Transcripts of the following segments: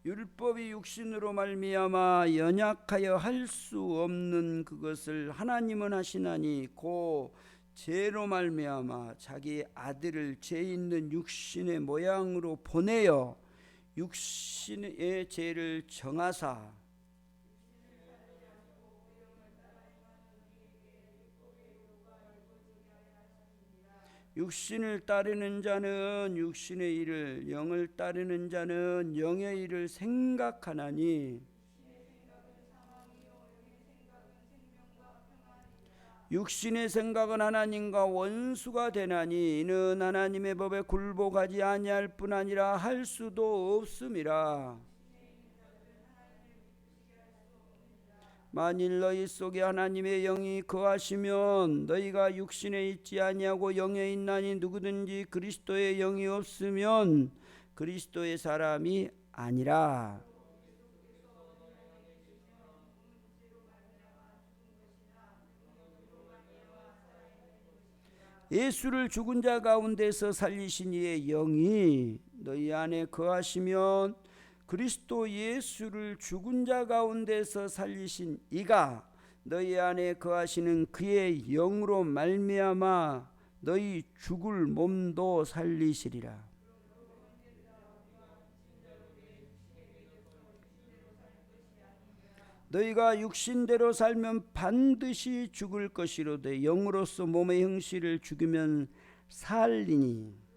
율법이 육신으로 말미암아 연약하여 할 수 없는 그것을 하나님은 하시나니 곧 죄로 말미암아 자기 아들을 죄 있는 육신의 모양으로 보내어 육신의 죄를 정하사 육신을 따르는 자는 육신의 일을, 영을 따르는 자는 영의 일을 생각하나니 육신의 생각은 하나님과 원수가 되나니 이는 하나님의 법에 굴복하지 아니할 뿐 아니라 할 수도 없음이라. 만일 너희 속에 하나님의 영이 거하시면 너희가 육신에 있지 아니하고 영에 있나니 누구든지 그리스도의 영이 없으면 그리스도의 사람이 아니라. 예수를 죽은 자 가운데서 살리신 이의 영이 너희 안에 거하시면 그리스도 예수를 죽은 자 가운데서 살리신 이가 너희 안에 거하시는 그의 영으로 말미암아 너희 죽을 몸도 살리시리라. 너희가 육신대로 살면 반드시 죽을 것이로되 영으로서 몸의 형실을 죽이면 살리니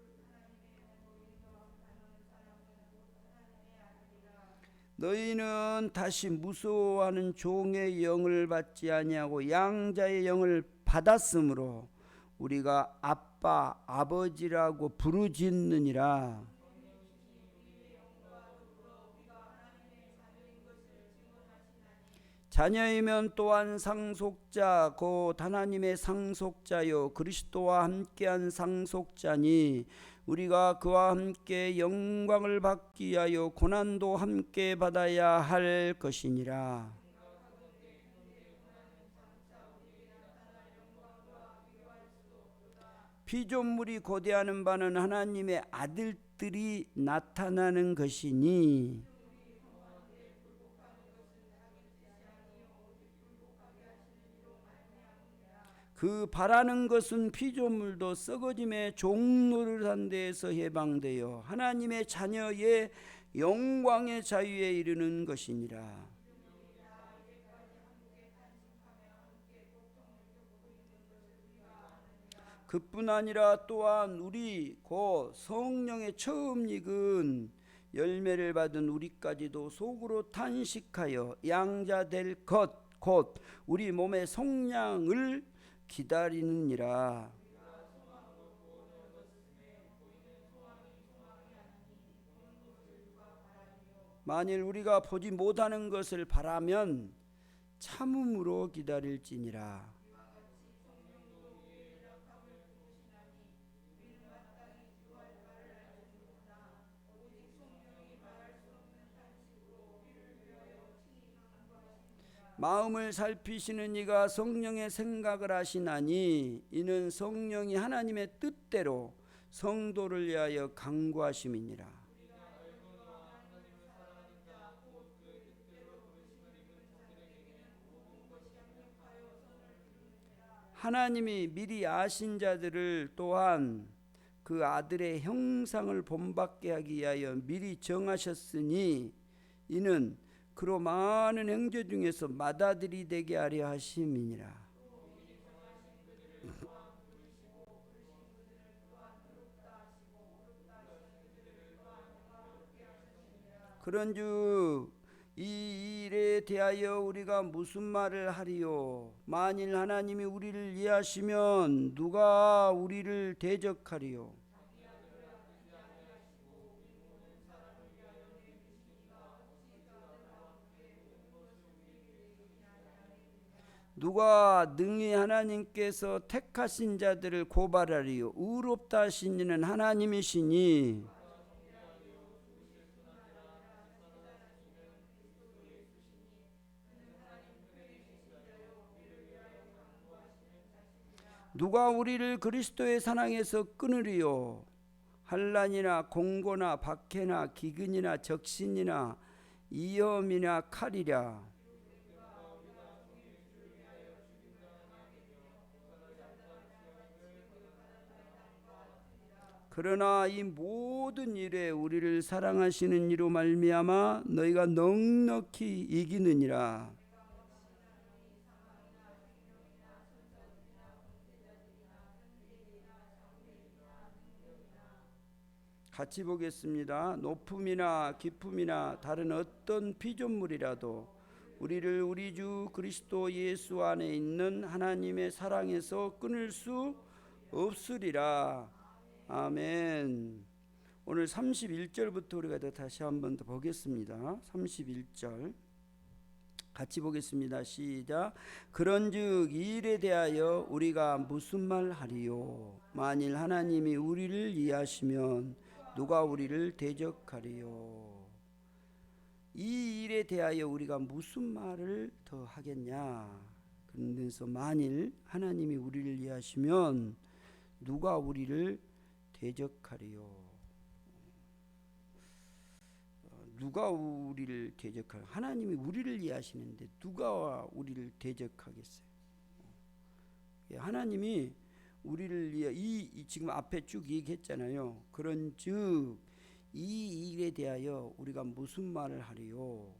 너희는 다시 무서워하는 종의 영을 받지 아니하고 양자의 영을 받았으므로 우리가 아빠 아버지라고 부르짖느니라. 자녀이면 또한 상속자 곧 하나님의 상속자요 그리스도와 함께한 상속자니 우리가 그와 함께 영광을 받기 위하여 고난도 함께 받아야 할 것이니라. 피조물이 고대하는 바는 하나님의 아들들이 나타나는 것이니 그 바라는 것은 피조물도 썩어짐의 종노릇한 데에서 해방되어 하나님의 자녀의 영광의 자유에 이르는 것이니라. 그뿐 아니라 또한 우리 곧 성령의 처음 익은 열매를 받은 우리까지도 속으로 탄식하여 양자 될 것 곧 우리 몸의 성량을 기다리느니라. 만일 우리가 보지 못하는 것을 바라면 참음으로 기다릴지니라. 마음을 살피시는 이가 성령의 생각을 하시나니 이는 성령이 하나님의 뜻대로 성도를 위하여 간구하심이니라. 하나님이 미리 아신 자들을 또한 그 아들의 형상을 본받게 하기 위하여 미리 정하셨으니 이는 그로 많은 형제 중에서 맏아들이 되게 하려 하심이니라. 그런즉 이 일에 대하여 우리가 무슨 말을 하리요? 만일 하나님이 우리를 이해하시면 누가 우리를 대적하리요? 누가 능히 하나님께서 택하신 자들을 고발하리요? 의롭다 하신 이는 하나님이시니 누가 우리를 그리스도의 사랑에서 끊으리요? 환난이나 공고나 박해나 기근이나 적신이나 이염이나 칼이랴. 그러나 이 모든 일에 우리를 사랑하시는 이로 말미암아 너희가 넉넉히 이기느니라. 같이 보겠습니다. 높음이나 깊음이나 다른 어떤 피조물이라도 우리를 우리 주 그리스도 예수 안에 있는 하나님의 사랑에서 끊을 수 없으리라. 아멘. 오늘 31절부터 우리가 다시 한번 더 보겠습니다. 31절 같이 보겠습니다. 시작. 그런즉 이 일에 대하여 우리가 무슨 말 하리요? 만일 하나님이 우리를 이해하시면 누가 우리를 대적하리요? 이 일에 대하여 우리가 무슨 말을 더 하겠냐? 그래서 만일 하나님이 우리를 이해하시면 누가 우리를 대적하리요? 누가 우리를 대적할? 하나님이 우리를 이해하시는데 누가 우리를 대적하겠어요? 하나님이 우리를 위해 지금 앞에 쭉 얘기했잖아요. 그런즉 이 일에 대하여 우리가 무슨 말을 하리요?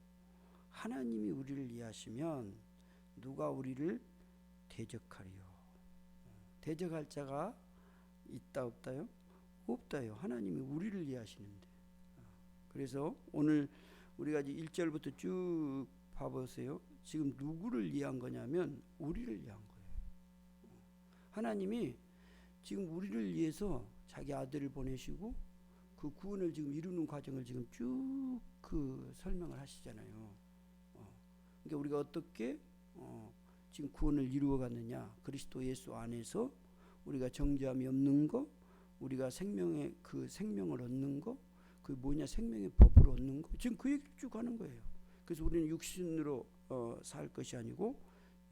하나님이 우리를 이해하시면 누가 우리를 대적하리요? 대적할 자가 있다 없다요? 없다요. 하나님이 우리를 이해하시는데. 그래서 오늘 우리가 이제 1절부터 쭉 봐보세요. 지금 누구를 이해한 거냐면 우리를 이해한 거예요. 하나님이 지금 우리를 위해서 자기 아들을 보내시고 그 구원을 지금 이루는 과정을 지금 쭉 그 설명을 하시잖아요. 그러니까 우리가 어떻게 지금 구원을 이루어갔느냐? 그리스도 예수 안에서 우리가 정죄함이 없는 거, 우리가 생명의 그 생명을 얻는 거, 그 뭐냐? 생명의 법을 얻는 거. 지금 그 얘기를 쭉 하는 거예요. 그래서 우리는 육신으로 살 것이 아니고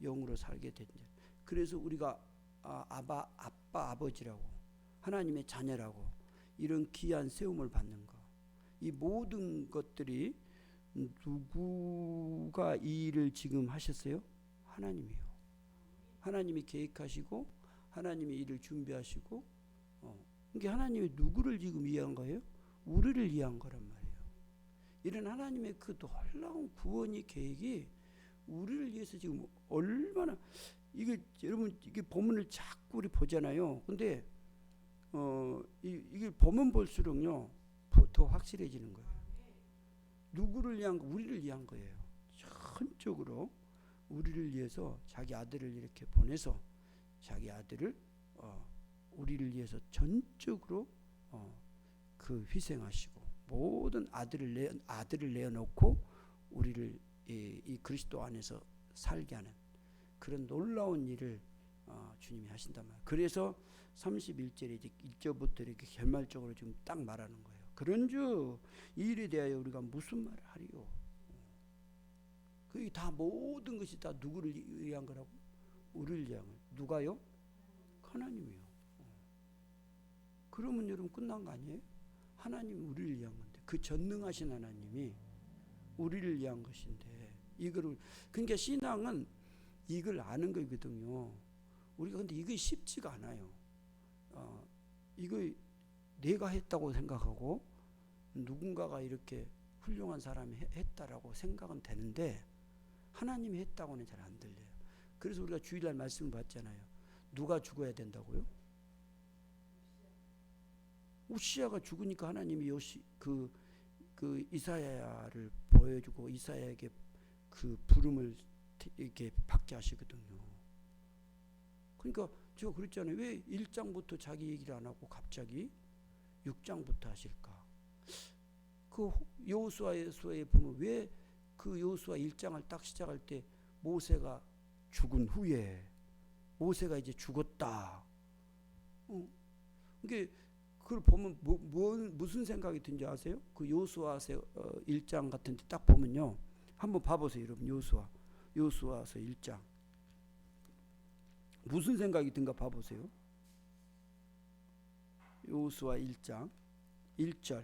영으로 살게 된다. 그래서 우리가 아빠 아버지라고 하나님의 자녀라고 이런 귀한 세움을 받는 거. 이 모든 것들이 누구가 이 일을 지금 하셨어요? 하나님이요. 하나님이 계획하시고 하나님이 일을 준비하시고 그러니까 하나님이 누구를 지금 위한 거예요? 우리를 위한 거란 말이에요. 이런 하나님의 그 놀라운 구원의 계획이 우리를 위해서 지금 얼마나 이게 여러분 이게 본문을 자꾸 우리 보잖아요. 근데 이게 보면 볼수록요 더 확실해지는 거예요. 누구를 위한 거? 우리를 위한 거예요. 전적으로 우리를 위해서 자기 아들을 이렇게 보내서 자기 아들을 우리를 위해서 전적으로 그 희생하시고 모든 아들을 내어놓고 우리를 이 그리스도 안에서 살게 하는 그런 놀라운 일을 주님이 하신단 말이에요. 그래서 31절에 이제 1절부터 이렇게 결말적으로 지금 딱 말하는 거예요. 그런즉 이 일에 대하여 우리가 무슨 말을 하리요? 그게 다 모든 것이 다 누구를 위한 거라고? 우리를 위한 거예요. 누가요? 하나님이요. 그러면 여러분 끝난 거 아니에요? 하나님이 우리를 위한 건데 그 전능하신 하나님이 우리를 위한 것인데 이거를 그러니까 신앙은 이걸 아는 거거든요. 우리가 근데 이게 쉽지가 않아요. 이거 내가 했다고 생각하고 누군가가 이렇게 훌륭한 사람이 했다라고 생각은 되는데 하나님이 했다고는 잘 안 들려요. 그래서 우리가 주일날 말씀을 봤잖아요. 누가 죽어야 된다고요? 우시야가 죽으니까 하나님이 그 이사야를 보여주고 이사야에게 그 부름을 이렇게 받게 하시거든요. 그러니까 제가 그랬잖아요. 왜 1장부터 자기 얘기를 안 하고 갑자기 6장부터 하실까? 그 여호수아에 보면 왜 그 여호수아 1장을 딱 시작할 때 모세가 죽은 후에 모세가 이제 죽었다. 그게 그걸 보면 무슨 생각이 든지 아세요? 그 여호수아 1장 같은 데 딱 보면요. 한번 봐보세요, 여러분. 여호수아서 1장. 무슨 생각이 든가 봐보세요. 여호수아 1장 1절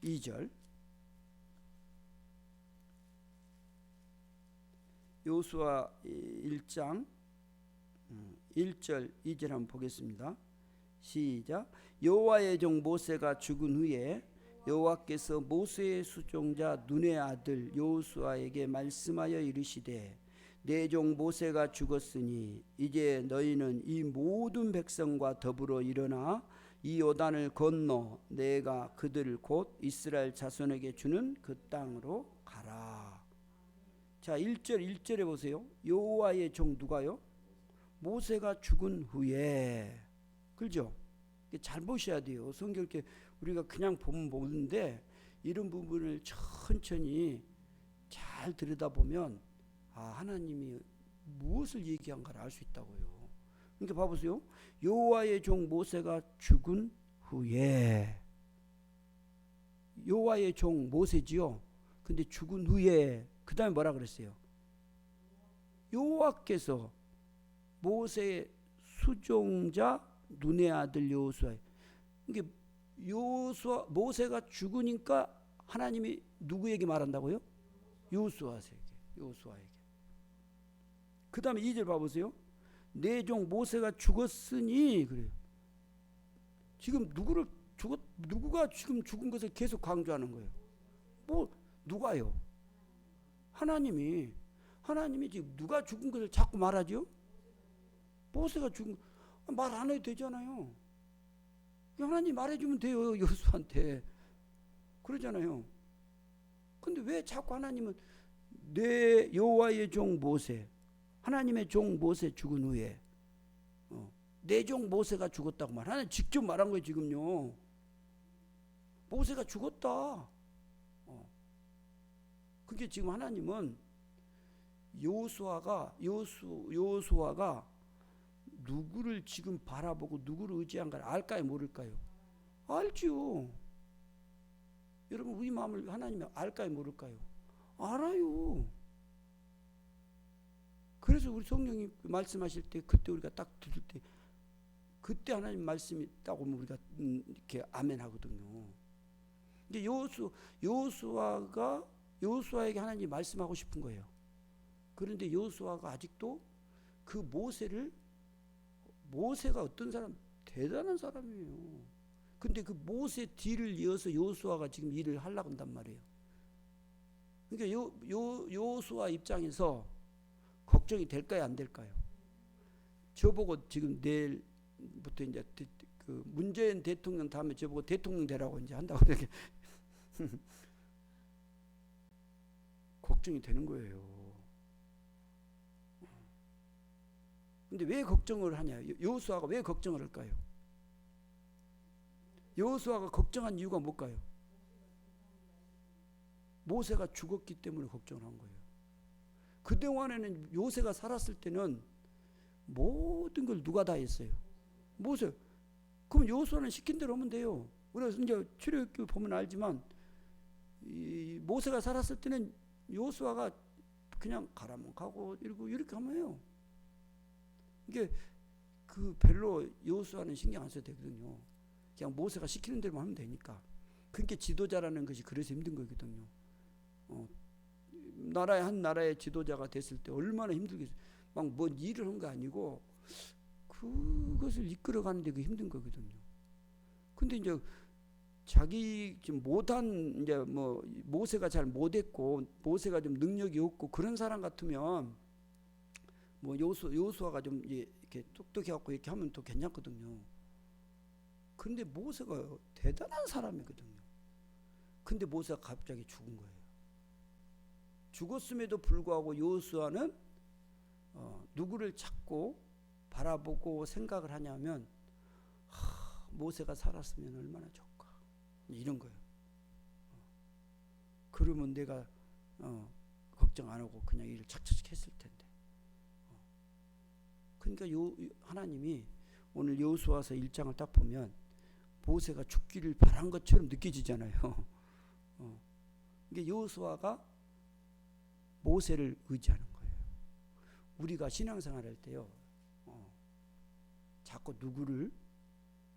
2절 여호수아 1장 1절 2절 한번 보겠습니다. 시작. 여호와의 종 모세가 죽은 후에 여호와께서 모세의 수종자 눈의 아들 여호수아에게 말씀하여 이르시되 내 종 모세가 죽었으니 이제 너희는 이 모든 백성과 더불어 일어나 이 요단을 건너 내가 그들을 곧 이스라엘 자손에게 주는 그 땅으로 가라. 자, 1절에 보세요. 여호와의 종 누가요? 모세가 죽은 후에. 그렇죠? 잘 보셔야 돼요. 성경 때 우리가 그냥 보면 보는데 이런 부분을 천천히 잘 들여다보면 하나님이 무엇을 얘기한가를 알 수 있다고요. 그러니까 봐보세요. 여호와의 종 모세가 죽은 후에. 여호와의 종 모세지요. 근데 죽은 후에 그 다음에 뭐라 그랬어요? 여호와께서 모세의 수종자 눈의 아들 여호수아. 이게 모세가 죽으니까 하나님이 누구에게 말한다고요? 여호수아에게. 그 다음에 2절 봐보세요. 내 종 모세가 죽었으니 그래요. 지금 누구가 지금 죽은 것을 계속 강조하는 거예요. 누가요? 하나님이 지금 누가 죽은 것을 자꾸 말하죠? 모세가 죽은 말 안 해도 되잖아요. 하나님 말해주면 돼요. 여호수아한테 그러잖아요. 근데 왜 자꾸 하나님은 내 여호와의 종 모세, 하나님의 종 모세 죽은 후에 내 종 모세가 죽었다고 하나님 직접 말한 거예요. 지금요 모세가 죽었다. 그게 지금 하나님은 여호수아가 누구를 지금 바라보고 누구를 의지한가를 알까요, 모를까요? 알죠. 여러분 우리 마음을 하나님이 알까요, 모를까요? 알아요. 그래서 우리 성령이 말씀하실 때 그때 우리가 딱 들을 때 그때 하나님 말씀이 딱 오면 우리가 이렇게 아멘 하거든요. 근데 여호수아에게 하나님이 말씀하고 싶은 거예요. 그런데 여호수아가 아직도 그 모세가 어떤 사람? 대단한 사람이에요. 근데 그 모세 뒤를 이어서 여호수아가 지금 일을 하려고 한단 말이에요. 그러니까 여호수아 입장에서 걱정이 될까요, 안 될까요? 저보고 지금 내일부터 이제 그 문재인 대통령 다음에 저보고 대통령 되라고 이제 한다고 이렇게 걱정이 되는 거예요. 근데 왜 걱정을 하냐? 여호수아가 왜 걱정을 할까요? 여호수아가 걱정한 이유가 뭘까요? 모세가 죽었기 때문에 걱정을 한 거예요. 그동안에는 모세가 살았을 때는 모든 걸 누가 다 했어요? 모세. 그럼 여호수아는 시킨 대로 하면 돼요. 그래서 이제 출애굽기 보면 알지만 이 모세가 살았을 때는 여호수아가 그냥 가라면 가고 이렇게 하면 해요. 이게 그 별로 여호수아는 신경 안 써도 되거든요. 그냥 모세가 시키는 대로만 하면 되니까. 그게 지도자라는 것이 그래서 힘든 거거든요. 한 나라의 지도자가 됐을 때 얼마나 힘들겠어요. 막 뭐 일을 한 거 아니고 그것을 이끌어가는데 그 힘든 거거든요. 근데 이제 자기 좀 못한 이제 뭐 모세가 잘 못했고 모세가 좀 능력이 없고 그런 사람 같으면 뭐 여호수아가 좀 이렇게 똑똑해갖고 이렇게 하면 또 괜찮거든요. 근데 모세가 대단한 사람이거든요. 근데 모세가 갑자기 죽은 거예요. 죽었음에도 불구하고 여호수아는 누구를 찾고 바라보고 생각을 하냐면 모세가 살았으면 얼마나 좋을까 이런 거예요. 그러면 내가 걱정 안 하고 그냥 일을 착착 했을 텐데. 그러니까 하나님이 오늘 여호수아서 1장을 딱 보면 모세가 죽기를 바란 것처럼 느껴지잖아요. 이게 여호수아가 모세를 의지하는 거예요. 우리가 신앙생활 할 때요, 자꾸 누구를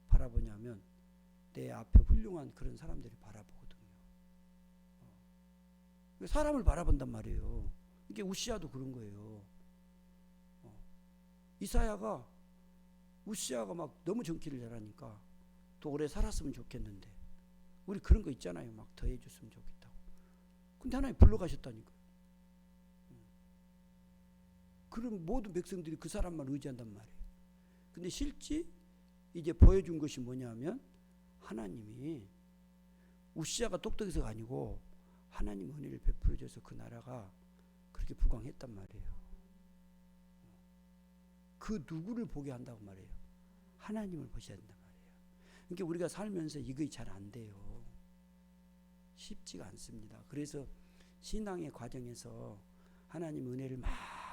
바라보냐면 내 앞에 훌륭한 그런 사람들이 바라보거든요. 사람을 바라본단 말이에요. 이게 우시아도 그런 거예요. 이사야가 우시아가 막 너무 정치를 잘하니까 더 오래 살았으면 좋겠는데 우리 그런 거 있잖아요. 막 더 해줬으면 좋겠다고. 근데 하나님 불러가셨다니까요. 그럼 모든 백성들이 그 사람만 의지한단 말이에요. 근데 실제 이제 보여준 것이 뭐냐면 하나님이 우시아가 똑똑해서가 아니고 하나님 은혜를 베풀어 줘서 그 나라가 그렇게 부강했단 말이에요. 그 누구를 보게 한다고 말이에요. 하나님을 보셔야 된단 말이에요. 그러니까 우리가 살면서 이거 잘 안 돼요. 쉽지가 않습니다. 그래서 신앙의 과정에서 하나님 은혜를 막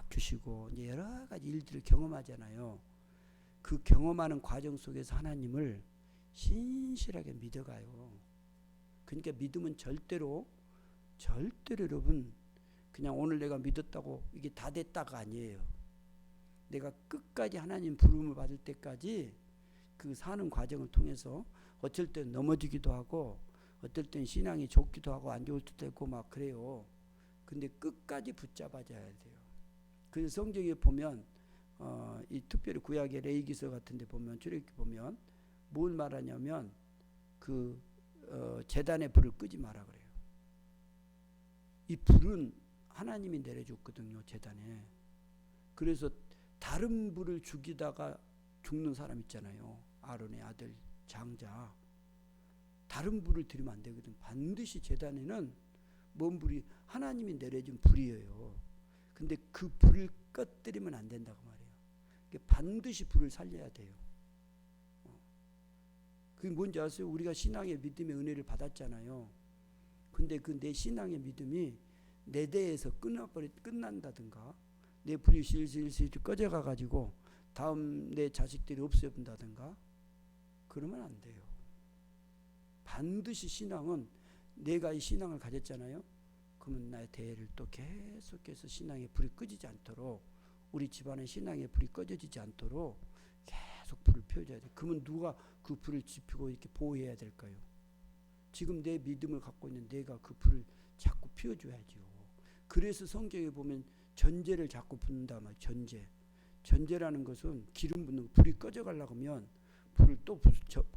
주시고 이제 여러 가지 일들을 경험하잖아요. 그 경험하는 과정 속에서 하나님을 신실하게 믿어가요. 그러니까 믿음은 절대로 여러분 그냥 오늘 내가 믿었다고 이게 다 됐다가 아니에요. 내가 끝까지 하나님 부름을 받을 때까지 그 사는 과정을 통해서 어쩔 땐 넘어지기도 하고 어떨 땐 신앙이 좋기도 하고 안 좋을 때도 있고 막 그래요. 근데 끝까지 붙잡아줘야 돼요. 그래서 성경에 보면 이 특별히 구약의 레위기서 같은 데 보면 출애굽기 보면 뭘 말하냐면 그 제단의 불을 끄지 마라 그래요. 이 불은 하나님이 내려줬거든요. 제단에. 그래서 다른 불을 죽이다가 죽는 사람 있잖아요. 아론의 아들 장자. 다른 불을 들이면 안 되거든. 반드시 제단에는 뭔 불이 하나님이 내려준 불이에요. 근데 그 불을 꺼뜨리면 안 된다고 말이에요. 반드시 불을 살려야 돼요. 그게 뭔지 아세요? 우리가 신앙의 믿음의 은혜를 받았잖아요. 근데 그 내 신앙의 믿음이 내 대에서 끝난다든가 내 불이 실실실 꺼져가 가지고 다음 내 자식들이 없어진다든가 그러면 안 돼요. 반드시 신앙은 내가 이 신앙을 가졌잖아요. 그러면 나의 대회를 또 계속해서 신앙의 불이 꺼지지 않도록 우리 집안의 신앙의 불이 꺼져지지 않도록 계속 불을 피워줘야 돼. 그러면 누가 그 불을 지피고 이렇게 보호해야 될까요? 지금 내 믿음을 갖고 있는 내가 그 불을 자꾸 피워줘야죠. 그래서 성경에 보면 전제를 자꾸 붓는다 말. 전제라는 것은 기름 붓는 거. 불이 꺼져가려고 하면 불을 또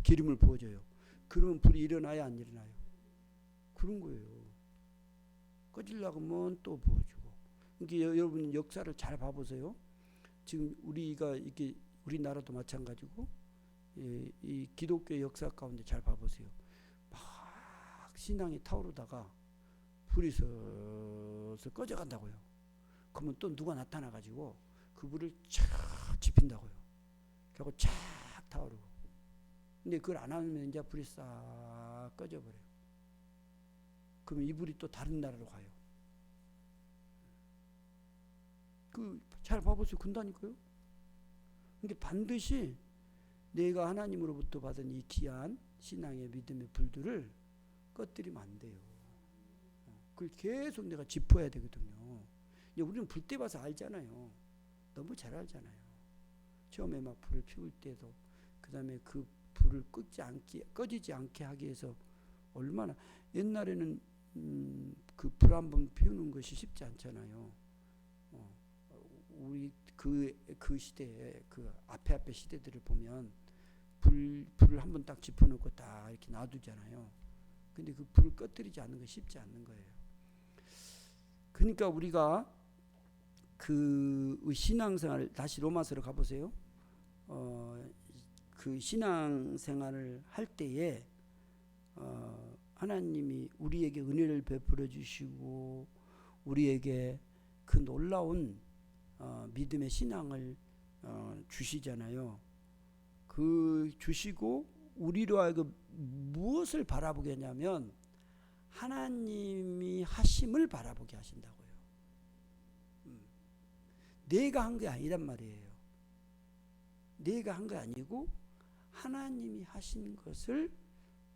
기름을 부어줘요. 그러면 불이 일어나야 안 일어나요? 그런 거예요. 꺼지려고 하면 또 부어주고. 그러니까 여러분 역사를 잘 봐보세요. 지금 우리가 이렇게 우리나라도 마찬가지고 이 기독교 역사 가운데 잘 봐보세요. 막 신앙이 타오르다가 불이 슬슬 꺼져간다고요. 그러면 또 누가 나타나가지고 그 불을 쫙 지핀다고요. 그리고 쫙 타오르고. 근데 그걸 안 하면 이제 불이 싹 꺼져버려요. 그러면 이 불이 또 다른 나라로 가요. 그 잘 봐보세요. 근다니까요. 그러니까 반드시 내가 하나님으로부터 받은 이 귀한 신앙의 믿음의 불들을 꺼뜨리면 안 돼요. 그걸 계속 내가 짚어야 되거든요. 우리는 불 때 봐서 알잖아요. 너무 잘 알잖아요. 처음에 막 불을 피울 때도 그 다음에 그 불을 꺼지지 않게 하기 위해서 얼마나 옛날에는 그 불 한번 피우는 것이 쉽지 않잖아요. 우리 그 시대에 그 앞에 시대들을 보면 불을 한번 딱 짚어놓고 딱 이렇게 놔두잖아요. 근데 그 불을 꺼뜨리지 않는 거 쉽지 않는 거예요. 그러니까 우리가 그 신앙생활 다시 로마서로 가보세요. 그 신앙생활을 할 때에 하나님이 우리에게 은혜를 베풀어 주시고 우리에게 그 놀라운 믿음의 신앙을 주시잖아요. 그 주시고 우리로 하여금 무엇을 바라보게 하냐면 하나님이 하심을 바라보게 하신다고요. 내가 한 게 아니란 말이에요. 내가 한 게 아니고 하나님이 하신 것을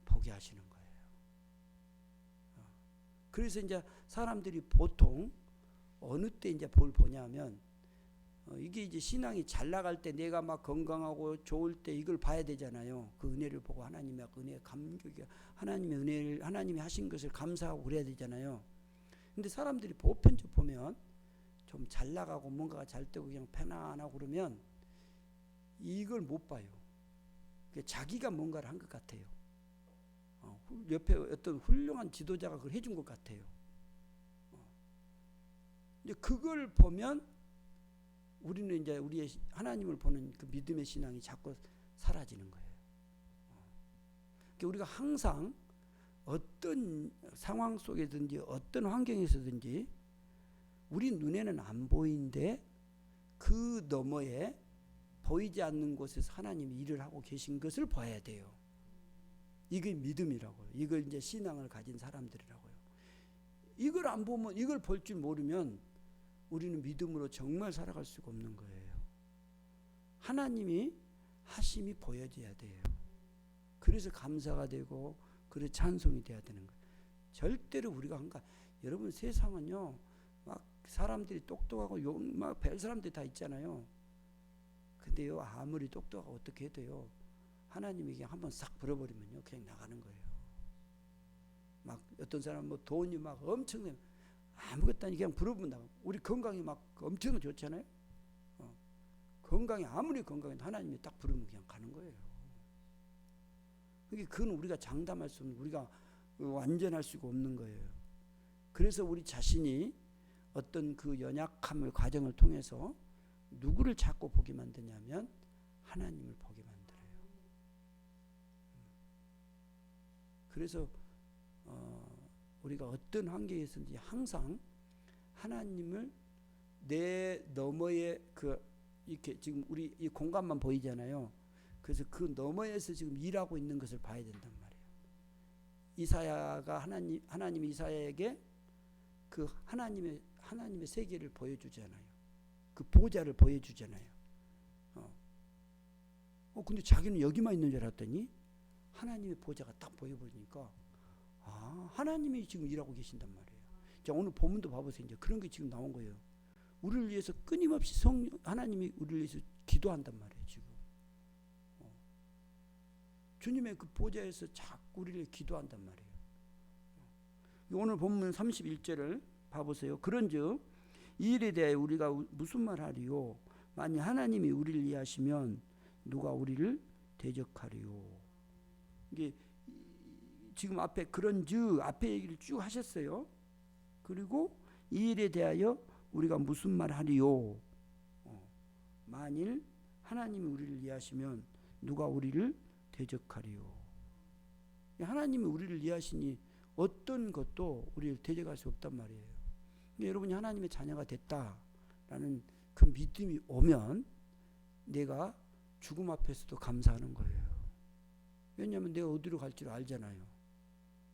보게 하시는 거예요. 그래서 이제 사람들이 보통 어느 때 이제 뭘 보냐면 이게 이제 신앙이 잘 나갈 때 내가 막 건강하고 좋을 때 이걸 봐야 되잖아요. 그 은혜를 보고 하나님의 은혜에 감격이 하나님의 은혜를 하나님이 하신 것을 감사하고 그래야 되잖아요. 근데 사람들이 보편적 보면 좀 잘 나가고 뭔가가 잘 되고 그냥 편안하고 그러면 이걸 못 봐요. 자기가 뭔가를 한 것 같아요. 옆에 어떤 훌륭한 지도자가 그걸 해준 것 같아요. 이제 그걸 보면 우리는 이제 우리의 하나님을 보는 그 믿음의 신앙이 자꾸 사라지는 거예요. 그러니까 우리가 항상 어떤 상황 속에든지 어떤 환경에서든지 우리 눈에는 안 보이는데 그 너머에 보이지 않는 곳에서 하나님이 일을 하고 계신 것을 봐야 돼요. 이게 믿음이라고요. 이걸 이제 신앙을 가진 사람들이라고요. 이걸 안 보면, 이걸 볼 줄 모르면 우리는 믿음으로 정말 살아갈 수가 없는 거예요. 하나님이 하심이 보여져야 돼요. 그래서 감사가 되고 그래서 찬송이 돼야 되는 거예요. 절대로 우리가 여러분 세상은요 막 사람들이 똑똑하고 막 별 사람들이 다 있잖아요. 근데요 아무리 똑똑하고 어떻게 해도요 하나님이 그냥 한번 싹 불어버리면요 그냥 나가는 거예요. 막 어떤 사람은 뭐 돈이 막 엄청나게 아무것도 아니 그냥 불어본다. 우리 건강이 막 엄청 좋잖아요. 건강이 아무리 건강해도 하나님이 딱 부르면 그냥 가는 거예요. 그건 우리가 장담할 수 없는, 우리가 완전할 수가 없는 거예요. 그래서 우리 자신이 어떤 그 연약함을 과정을 통해서 누구를 자꾸 보게 만드냐면 하나님을 보게 만들어요. 그래서 우리가 어떤 환경에서든지 항상 하나님을 내 너머에 이렇게 지금 우리 이 공간만 보이잖아요. 그래서 그 너머에서 지금 일하고 있는 것을 봐야 된단 말이에요. 이사야가 하나님이 이사야에게 그 하나님의 세계를 보여주잖아요. 그 보좌를 보여주잖아요. 근데 자기는 여기만 있는 줄 알았더니 하나님의 보좌가 딱 보여버리니까 하나님이 지금 일하고 계신단 말이에요. 자, 오늘 본문도 봐보세요. 이제 그런 게 지금 나온 거예요. 우리를 위해서 끊임없이 하나님이 우리를 위해서 기도한단 말이에요. 지금 주님의 그 보좌에서 자꾸 우리를 기도한단 말이에요. 오늘 본문 31절을 봐보세요. 그런즉 이 일에 대하여 우리가 무슨 말 하리요? 만일 하나님이 우리를 위하시면 누가 우리를 대적하리요? 이게 지금 앞에 그런즉 앞에 얘기를 쭉 하셨어요. 그리고 이 일에 대하여 우리가 무슨 말 하리요? 만일 하나님이 우리를 위하시면 누가 우리를 대적하리요? 하나님이 우리를 위하시니 어떤 것도 우리를 대적할 수 없단 말이에요. 여러분이 하나님의 자녀가 됐다라는 그 믿음이 오면 내가 죽음 앞에서도 감사하는 거예요. 왜냐하면 내가 어디로 갈 줄 알잖아요.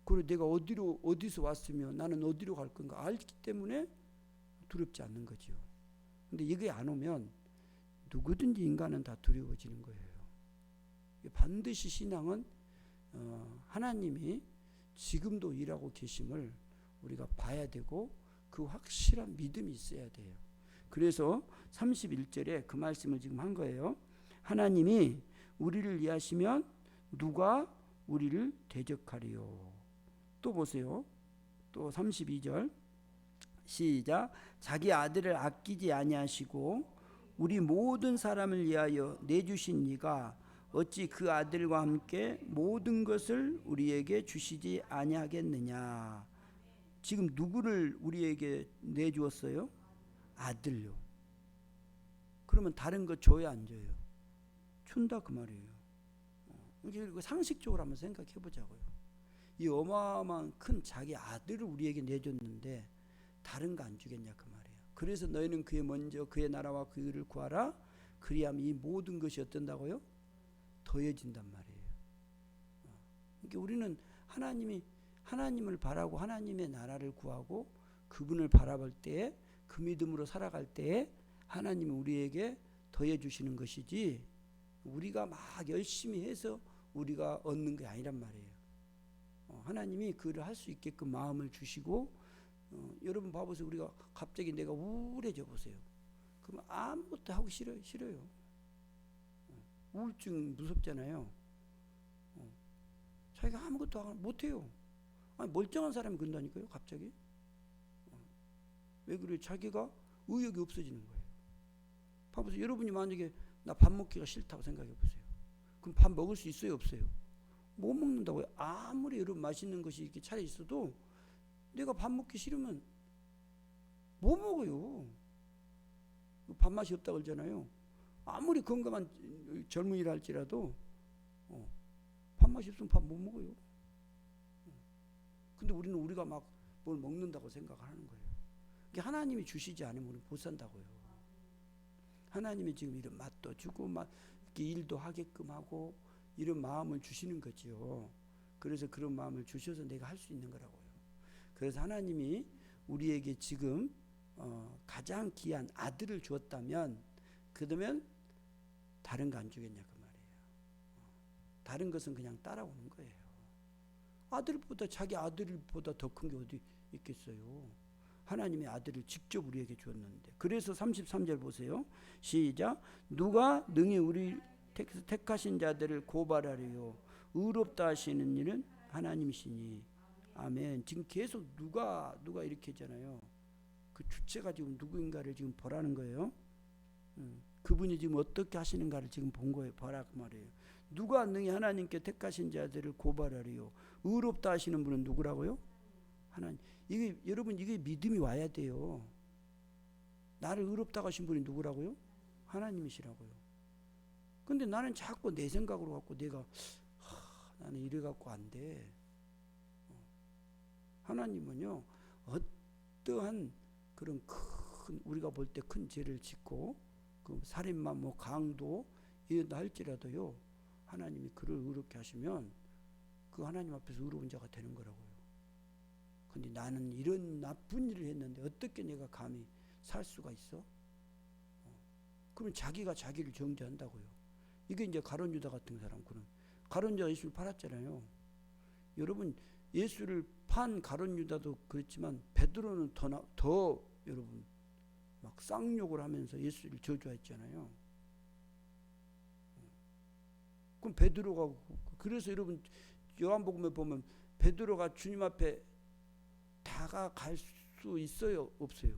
그리고 내가 어디서 왔으면 나는 어디로 갈 건가 알기 때문에 두렵지 않는 거죠. 근데 이게 안 오면 누구든지 인간은 다 두려워지는 거예요. 반드시 신앙은 하나님이 지금도 일하고 계심을 우리가 봐야 되고 그 확실한 믿음이 있어야 돼요. 그래서 31절에 그 말씀을 지금 한 거예요. 하나님이 우리를 위하시면 누가 우리를 대적하리요? 또 보세요. 또 32절 시작. 자기 아들을 아끼지 아니하시고 우리 모든 사람을 위하여 내주신 이가 어찌 그 아들과 함께 모든 것을 우리에게 주시지 아니하겠느냐. 지금 누구를 우리에게 내주었어요? 아들요. 그러면 다른 거 줘야 안 줘요? 준다 그 말이에요. 그리고 상식적으로 한번 생각해 보자고요. 이 어마어마한 큰 자기 아들을 우리에게 내줬는데 다른 거 안 주겠냐 그 말이에요. 그래서 너희는 그의 먼저 그의 나라와 그 일을 구하라. 그리하면 이 모든 것이 어떤다고요? 더해진단 말이에요. 그러니까 우리는 하나님을 바라고 하나님의 나라를 구하고 그분을 바라볼 때에 그 믿음으로 살아갈 때에 하나님이 우리에게 더해 주시는 것이지 우리가 막 열심히 해서 우리가 얻는 게 아니란 말이에요. 하나님이 그를 할 수 있게끔 마음을 주시고 여러분 봐보세요. 우리가 갑자기 내가 우울해져 보세요. 그러면 아무것도 하기 싫어요. 우울증 무섭잖아요. 자기가 아무것도 못해요. 아니, 멀쩡한 사람이 그런다니까요. 갑자기. 왜 그래요? 자기가 의욕이 없어지는 거예요. 봐보세요. 여러분이 만약에 나 밥 먹기가 싫다고 생각해 보세요. 그럼 밥 먹을 수 있어요, 없어요? 못 먹는다고요. 아무리 여러분 맛있는 것이 이렇게 차려 있어도 내가 밥 먹기 싫으면 못 먹어요. 밥맛이 없다고 그러잖아요. 아무리 건강한 젊은이라 할지라도 밥맛이 없으면 밥 못 먹어요. 근데 우리는 우리가 막 뭘 먹는다고 생각을 하는 거예요. 하나님이 주시지 않으면 우리는 못 산다고요. 하나님이 지금 이런 맛도 주고 이렇게 일도 하게끔 하고 이런 마음을 주시는 거지요. 그래서 그런 마음을 주셔서 내가 할 수 있는 거라고요. 그래서 하나님이 우리에게 지금 가장 귀한 아들을 주었다면 그러면 다른 거 안 주겠냐 그 말이에요. 다른 것은 그냥 따라오는 거예요. 아들보다 자기 아들보다 더 큰 게 어디 있겠어요. 하나님의 아들을 직접 우리에게 주었는데. 그래서 33절 보세요. 시작. 누가 능히 우리 택하신 자들을 고발하리요. 의롭다 하시는 일은 하나님이시니. 아멘. 지금 계속 누가 이렇게 했잖아요. 그 주체가 지금 누구인가를 지금 보라는 거예요. 그분이 지금 어떻게 하시는가를 지금 본 거예요. 보라 그 말이에요. 누가 능히 하나님께 택하신 자들을 고발하리요. 의롭다 하시는 분은 누구라고요? 하나님. 이게 여러분 이게 믿음이 와야 돼요. 나를 의롭다 하신 분이 누구라고요? 하나님이시라고요. 근데 나는 자꾸 내 생각으로 갖고 내가 나는 이래 갖고 안 돼. 하나님은요 어떠한 그런 큰 우리가 볼 때 큰 죄를 짓고 그 살인마 강도 이런다 할지라도요 하나님이 그를 의롭게 하시면 그 하나님 앞에서 의로운 자가 되는 거라고요. 근데 나는 이런 나쁜 일을 했는데 어떻게 내가 감히 살 수가 있어? 그러면 자기가 자기를 정죄한다고요. 이게 이제 가룟 유다 같은 사람. 그럼 가룟 유다가 예수를 팔았잖아요. 여러분 예수를 판 가룟 유다도 그렇지만 베드로는 더 여러분 막 쌍욕을 하면서 예수를 저주했잖아요. 그럼 베드로가 그래서 여러분 요한복음에 보면 베드로가 주님 앞에 다가갈 수 있어요, 없어요?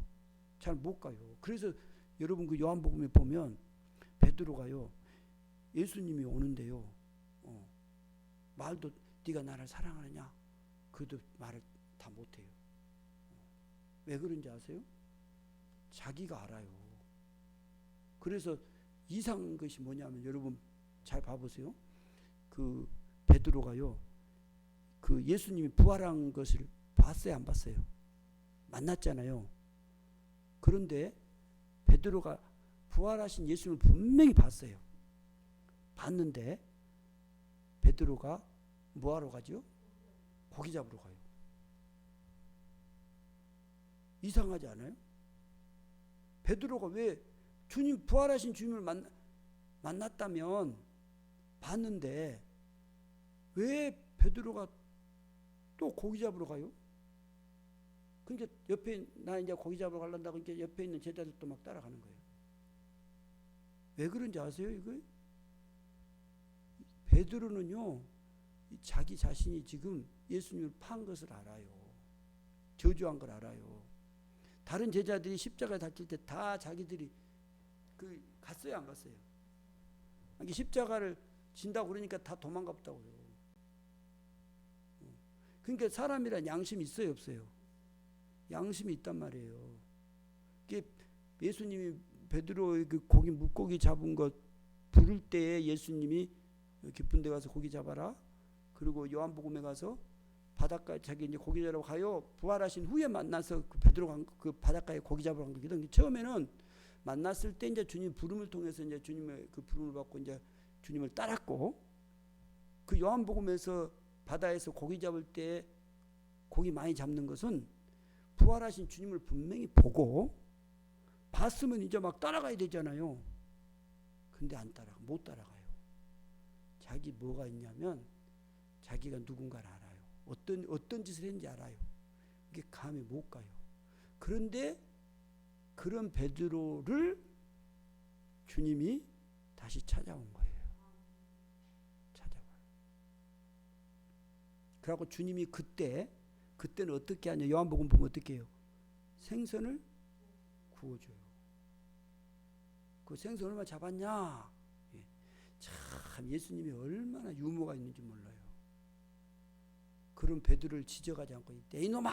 잘 못 가요. 그래서 여러분 그 요한복음에 보면 베드로가요 예수님이 오는데요 말도 네가 나를 사랑하느냐 그도 말을 다 못해요. 왜 그런지 아세요? 자기가 알아요. 그래서 이상한 것이 뭐냐면 여러분 잘 봐보세요. 그 베드로가요 그 예수님이 부활한 것을 봤어요, 안 봤어요? 만났잖아요. 그런데 베드로가 부활하신 예수님을 분명히 봤어요. 봤는데 베드로가 뭐하러 가죠? 고기 잡으러 가요. 이상하지 않아요? 베드로가 왜 주님 부활하신 주님을 만났다면 봤는데 왜 베드로가 또 고기 잡으러 가요? 그러니까 옆에 나 이제 고기 잡으러 가려다고 그러니까 옆에 있는 제자들도 막 따라가는 거예요. 왜 그런지 아세요? 이거 베드로는요 자기 자신이 지금 예수님을 판 것을 알아요. 저주한 걸 알아요. 다른 제자들이 십자가에 달릴 때 다 자기들이 갔어요, 안 갔어요? 십자가를 진다고 그러니까 다 도망갔다고요. 그러니까 사람이란 양심이 있어요, 없어요? 양심이 있단 말이에요. 예수님이 베드로의 그 물고기 잡은 것 부를 때에 예수님이 깊은 데 가서 고기 잡아라. 그리고 요한복음에 가서 바닷가에 자기 이제 고기 잡으러 가요. 부활하신 후에 만나서 베드로가 그 바닷가에 고기 잡으러 간 거거든요. 처음에는 만났을 때 이제 주님 부름을 통해서 이제 주님의 그 부름을 받고 이제 주님을 따랐고 그 요한복음에서 바다에서 고기 잡을 때 고기 많이 잡는 것은 부활하신 주님을 분명히 보고 봤으면 이제 막 따라가야 되잖아요. 근데 못 따라가요. 자기 뭐가 있냐면 자기가 누군가를 알아요. 어떤 짓을 했는지 알아요. 이게 감히 못 가요. 그런데 그런 베드로를 주님이 다시 찾아온 거예요. 찾아와요. 그래갖고 주님이 그때는 어떻게 하냐? 요한복음 보면 어떻게 해요? 생선을 부어줘요. 그 생선 얼마 잡았냐? 예. 참 예수님이 얼마나 유머가 있는지 몰라요. 그런 베드로를 지적하지 않고 내 이놈아,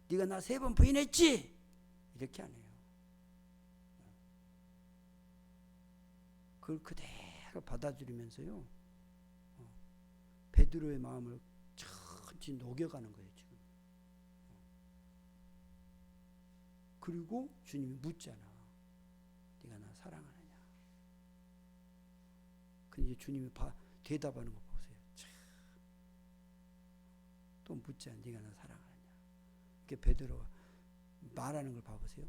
네가 나 3번 부인했지? 이렇게 안 해요. 그걸 그대로 받아들이면서요, 베드로의 마음을 천천히 녹여가는 거예요 지금. 그리고 주님이 묻잖아. 네가 나 사랑하느냐? 근데 주님이 대답하는 거 보세요. 참. 또 묻잖아. 네가 나 사랑하느냐? 이렇게 베드로가 말하는 걸 봐보세요.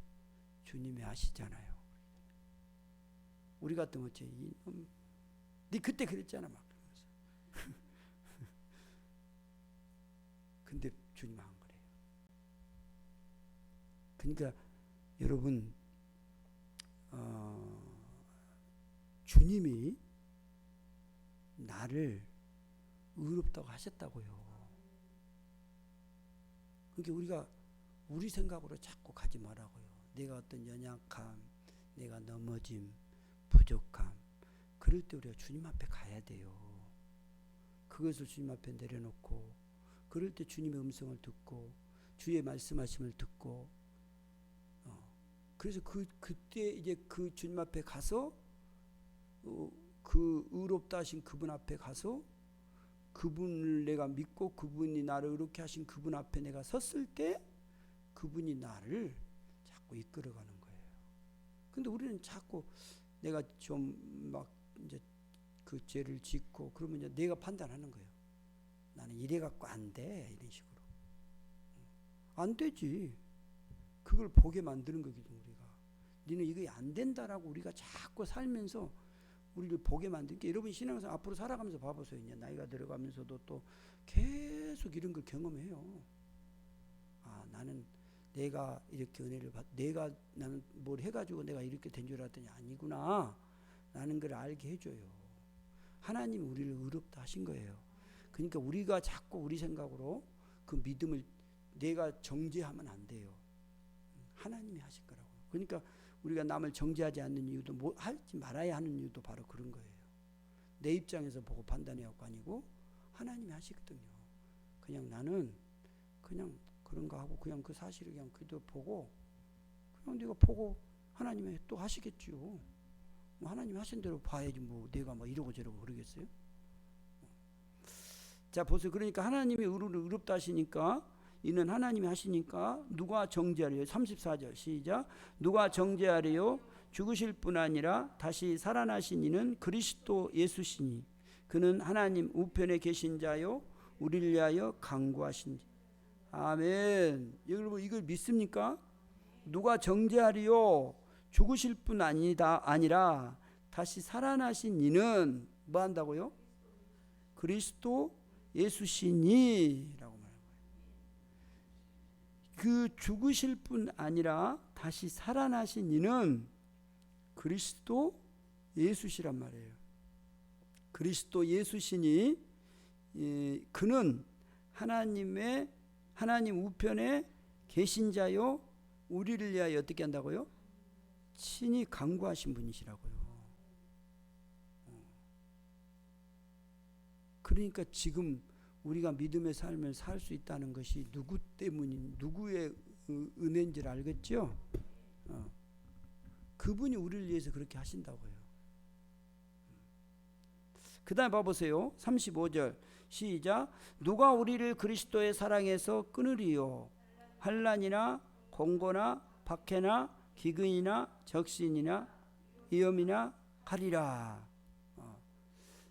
주님이 아시잖아요. 우리 같으면 어째 이놈, 네 그때 그랬잖아 막 그러면서. 근데 주님 안 그래요. 그러니까 여러분, 주님이 나를 의롭다고 하셨다고요. 그러니까 우리가 우리 생각으로 자꾸 가지 말라고요. 내가 어떤 연약함, 내가 넘어짐, 부족함, 그럴 때 우리가 주님 앞에 가야 돼요. 그것을 주님 앞에 내려놓고, 그럴 때 주님의 음성을 듣고 주의 말씀하심을 듣고, 그래서 그때 이제 그 주님 앞에 가서, 그 의롭다 하신 그분 앞에 가서 그분을 내가 믿고 그분이 나를 의롭게 하신 그분 앞에 내가 섰을 때 그분이 나를 자꾸 이끌어가는 거예요. 근데 우리는 자꾸 내가 좀 막 이제 그 죄를 짓고 그러면 이제 내가 판단하는 거예요. 나는 이래 갖고 안 돼, 이런 식으로. 안 되지. 그걸 보게 만드는 거거든 우리가. 너는 이게 안 된다라고 우리가 자꾸 살면서 우리를 보게 만들게. 여러분 신앙생활 앞으로 살아가면서 봐보세요. 이제 나이가 들어가면서도 또 계속 이런 걸 경험해요. 아, 나는 내가 이렇게 은혜를 나는 뭘 해가지고 내가 이렇게 된 줄 알았더니 아니구나 라는 걸 알게 해줘요. 하나님이 우리를 의롭다 하신 거예요. 그러니까 우리가 자꾸 우리 생각으로 그 믿음을 내가 정죄하면 안 돼요. 하나님이 하실 거라고. 그러니까 우리가 남을 정죄하지 않는 이유도, 뭐 하지 말아야 하는 이유도 바로 그런 거예요. 내 입장에서 보고 판단해갖고 아니고 하나님이 하시거든요. 그냥 나는 그냥 그런가 하고 그냥 그 사실을 그냥 그대로 보고, 그냥 내가 보고 하나님이 또 하시겠지요. 뭐 하나님이 하신 대로 봐야지 뭐 내가 막 이러고 저러고 그러겠어요? 자 보세요. 그러니까 하나님이 의롭다 하시니까, 이는 하나님이 하시니까 누가 정죄하리요? 34절 시작. 누가 정죄하리요? 죽으실 뿐 아니라 다시 살아나신 이는 그리스도 예수시니 그는 하나님 우편에 계신 자요 우리를 위하여 간구하신 자. 아멘. 여러분 이걸 믿습니까? 누가 정죄하리요? 죽으실 뿐 아니라 다시 살아나신 이는 뭐 한다고요? 그리스도 예수시니라고. 그 죽으실 뿐 아니라 다시 살아나신 이는 그리스도 예수시란 말이에요. 그리스도 예수시니, 그는 하나님 우편에 계신 자요 우리를 위하여 어떻게 한다고요? 친히 간구하신 분이시라고요. 그러니까 지금 우리가 믿음의 삶을 살 수 있다는 것이 누구 때문인, 누구의 은혜인지를 알겠죠? 그분이 우리를 위해서 그렇게 하신다고요. 그 다음에 봐보세요. 35절 시작. 누가 우리를 그리스도의 사랑에서 끊으리요? 환난이나 공고나 박해나 기근이나 적신이나 위험이나 칼이라.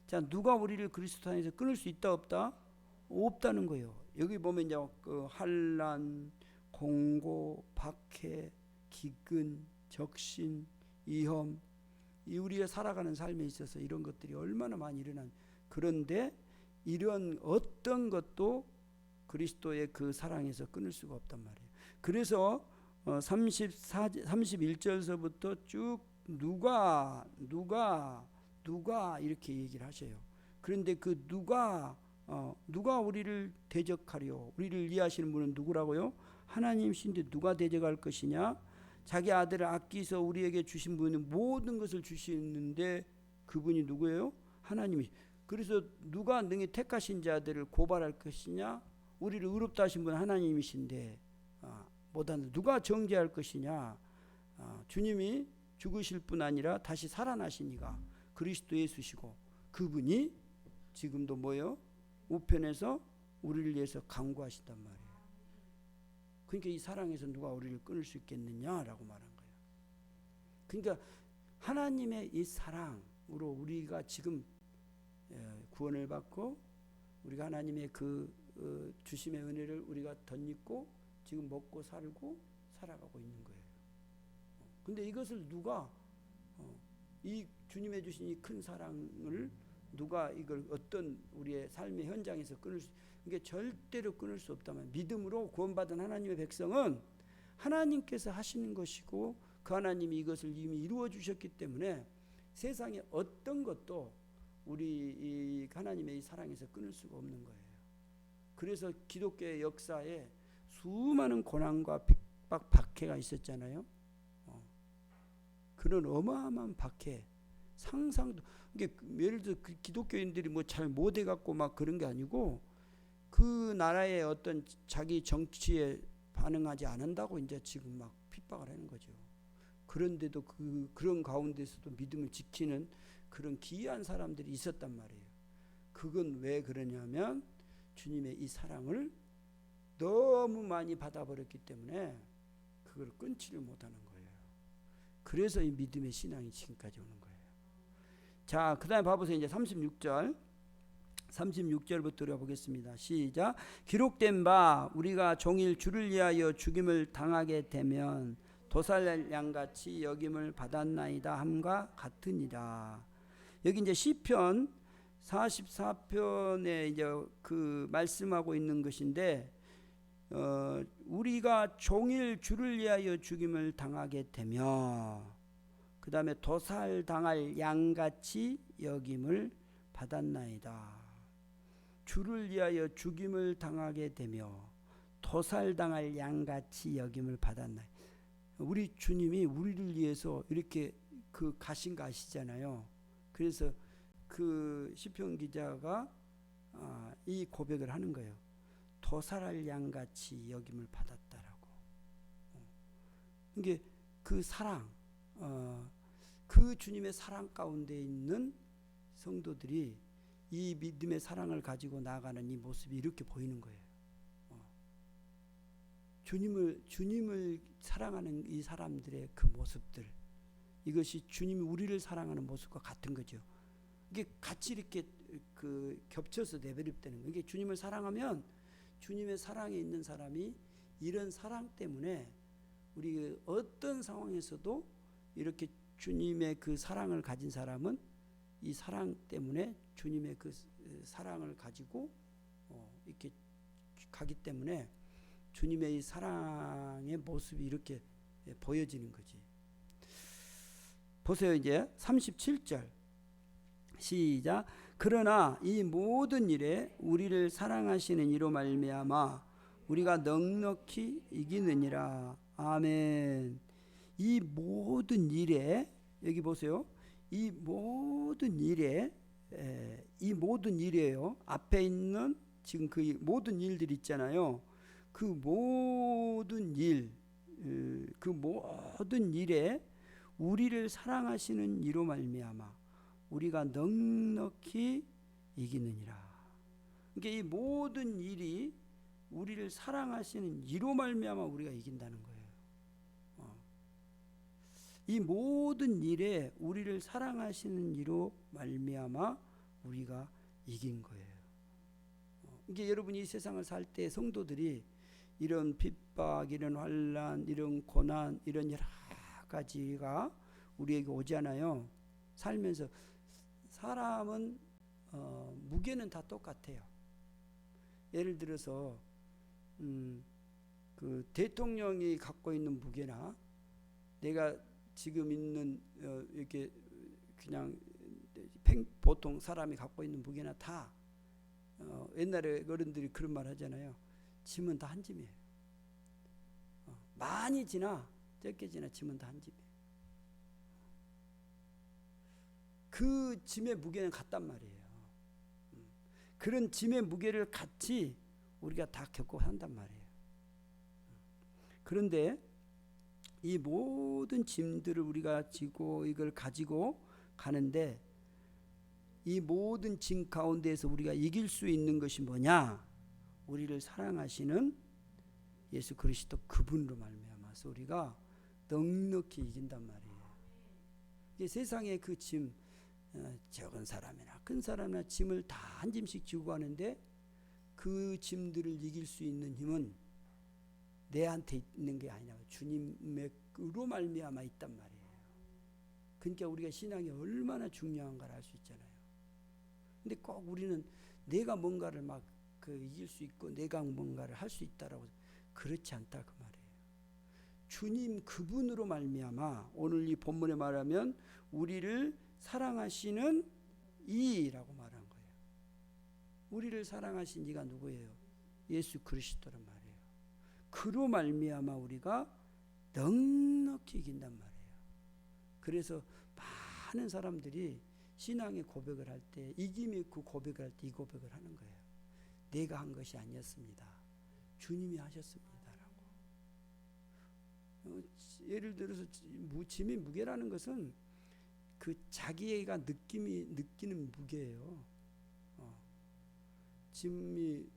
자, 누가 우리를 그리스도 안에서 끊을 수 있다 없다? 없다는 거예요. 여기 보면 이제 그 환난, 공고, 박해, 기근, 적신, 위험, 이 우리가 살아가는 삶에 있어서 이런 것들이 얼마나 많이 일어난. 그런데 이런 어떤 것도 그리스도의 그 사랑에서 끊을 수가 없단 말이에요. 그래서 31절서부터 쭉 누가 이렇게 얘기를 하셔요. 그런데 그 누가 우리를 대적하려, 우리를 이해하시는 분은 누구라고요? 하나님이신데 누가 대적할 것이냐? 자기 아들을 아끼서 우리에게 주신 분이 모든 것을 주시는데 그분이 누구예요? 하나님이. 그래서 누가 능히 택하신 자들을 고발할 것이냐? 우리를 의롭다 하신 분은 하나님이신데 못하는 누가 정죄할 것이냐? 주님이 죽으실 뿐 아니라 다시 살아나시니가 그리스도 예수시고 그분이 지금도 뭐예요? 우편에서 우리를 위해서 간구하신단 말이에요. 그러니까 이 사랑에서 누가 우리를 끊을 수 있겠느냐라고 말한 거예요. 그러니까 하나님의 이 사랑으로 우리가 지금 구원을 받고 우리가 하나님의 그 주심의 은혜를 우리가 덧입고 지금 먹고 살고 살아가고 있는 거예요. 근데 이것을 누가 이 주님의 주신 이 큰 사랑을 누가 이걸 어떤 우리의 삶의 현장에서 끊을 수, 이게 절대로 끊을 수 없다면 믿음으로 구원받은 하나님의 백성은 하나님께서 하시는 것이고 그 하나님이 이것을 이미 이루어 주셨기 때문에 세상의 어떤 것도 우리 이 하나님의 이 사랑에서 끊을 수가 없는 거예요. 그래서 기독교의 역사에 수많은 고난과 핍박, 박해가 있었잖아요. 그런 어마어마한 박해, 상상도, 이게 예를 들어 그 기독교인들이 뭐 잘 못해 갖고 막 그런 게 아니고 그 나라의 어떤 자기 정치에 반응하지 않는다고 이제 지금 막 핍박을 하는 거죠. 그런데도 그런 가운데서도 믿음을 지키는 그런 기이한 사람들이 있었단 말이에요. 그건 왜 그러냐면 주님의 이 사랑을 너무 많이 받아버렸기 때문에 그걸 끊지를 못하는 거예요. 그래서 이 믿음의 신앙이 지금까지 오는 거예요. 자, 그 다음에 봐보세요. 이제 36절부터 우리가 보겠습니다. 시작. 기록된 바 우리가 종일 주를 위하여 죽임을 당하게 되면 도살 양같이 여김을 받았나이다 함과 같으니라. 여기 이제 시편 44편에 이제 그 말씀하고 있는 것인데 우리가 종일 주를 위하여 죽임을 당하게 되며 그 다음에 도살당할 양같이 여김을 받았나이다. 주를 위하여 죽임을 당하게 되며 도살당할 양같이 여김을 받았나이다. 우리 주님이 우리를 위해서 이렇게 그 가신 거 아시잖아요. 그래서 그 시편 기자가 이 고백을 하는 거예요. 도살할 양같이 여김을 받았다라고. 이게 그 사랑, 그 주님의 사랑 가운데 있는 성도들이 이 믿음의 사랑을 가지고 나아가는 이 모습이 이렇게 보이는 거예요. 주님을 사랑하는 이 사람들의 그 모습들, 이것이 주님이 우리를 사랑하는 모습과 같은 거죠. 이게 같이 이렇게 그 겹쳐서 내버립되는 거예요. 이게 주님을 사랑하면 주님의 사랑에 있는 사람이 이런 사랑 때문에 우리 어떤 상황에서도 이렇게 주님의 그 사랑을 가진 사람은 이 사랑 때문에 주님의 그 사랑을 가지고 이렇게 가기 때문에 주님의 이 사랑의 모습이 이렇게 보여지는 거지. 보세요. 이제 37절 시작. 그러나 이 모든 일에 우리를 사랑하시는 이로 말미암아 우리가 넉넉히 이기느니라. 아멘. 이 모든 일에, 여기 보세요. 이 모든 일이에요. 앞에 있는 지금 그 모든 일들 있잖아요. 그 모든 일에 우리를 사랑하시는 이로 말미암아 우리가 넉넉히 이기느니라. 그러니까 이 모든 일이 우리를 사랑하시는 이로 말미암아 우리가 이긴다는 거예요. 이 모든 일에 우리를 사랑하시는 이로 말미암아 우리가 이긴 거예요. 이게 여러분이 이 세상을 살 때 성도들이 이런 핍박, 이런 환난, 이런 고난, 이런 여러 가지가 우리에게 오잖아요. 살면서 사람은 무게는 다 똑같아요. 예를 들어서 그 대통령이 갖고 있는 무게나 내가 지금 있는 이렇게 그냥 보통 사람이 갖고 있는 무게나 다 옛날에 어른들이 그런 말 하잖아요. 짐은 다 한 짐이에요. 많이 지나 떼껴지나 짐은 다 한 짐이에요. 그 짐의 무게는 같단 말이에요. 그런 짐의 무게를 같이 우리가 다 겪고 산단 말이에요. 그런데 이 모든 짐들을 우리가 지고 이걸 가지고 가는데 이 모든 짐 가운데에서 우리가 이길 수 있는 것이 뭐냐? 우리를 사랑하시는 예수 그리스도 그분으로 말미암아서 우리가 넉넉히 이긴단 말이에요. 이게 세상의 그 짐, 적은 사람이나 큰 사람이나 짐을 다 한 짐씩 지고 가는데 그 짐들을 이길 수 있는 힘은 내한테 있는 게 아니라 주님으로 말미암아 있단 말이에요. 그러니까 우리가 신앙이 얼마나 중요한가를 알 수 있잖아요. 근데 꼭 우리는 내가 뭔가를 막 이길 수 있고 내가 뭔가를 할 수 있다라고, 그렇지 않다 그 말이에요. 주님 그분으로 말미암아 오늘 이 본문에 말하면 우리를 사랑하시는 이라고 말한 거예요. 우리를 사랑하신 이가 누구예요? 예수 그리스도란 말이에요. 그로 말미암아 우리가 넉넉히 이긴단 말이에요. 그래서 많은 사람들이 신앙의 고백을 할 때, 이김의 그 고백을 할 때 이 고백을 하는 거예요. 내가 한 것이 아니었습니다. 주님이 하셨습니다라고. 예를 들어서 짐의 무게라는 것은 그 자기가 느끼는 무게예요. 짐이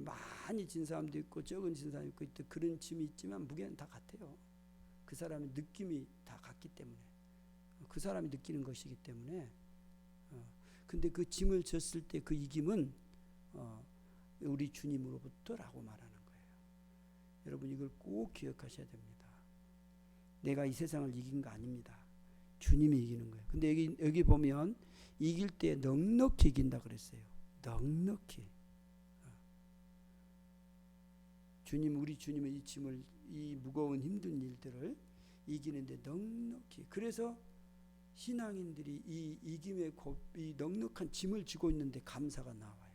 많이 진 사람도 있고 적은 진 사람도 있고 그런 짐이 있지만 무게는 다 같아요. 그 사람의 느낌이 다 같기 때문에, 그 사람이 느끼는 것이기 때문에. 근데 그 짐을 졌을 때 그 이김은 우리 주님으로부터라고 말하는 거예요. 여러분 이걸 꼭 기억하셔야 됩니다. 내가 이 세상을 이긴 거 아닙니다. 주님이 이기는 거예요. 근데 여기 보면 이길 때 넉넉히 이긴다 그랬어요. 넉넉히. 우리 주님의 이 짐을, 이 무거운 힘든 일들을 이기는데 넉넉히. 그래서 신앙인들이 이 이김의 이 넉넉한 짐을 지고 있는데 감사가 나와요.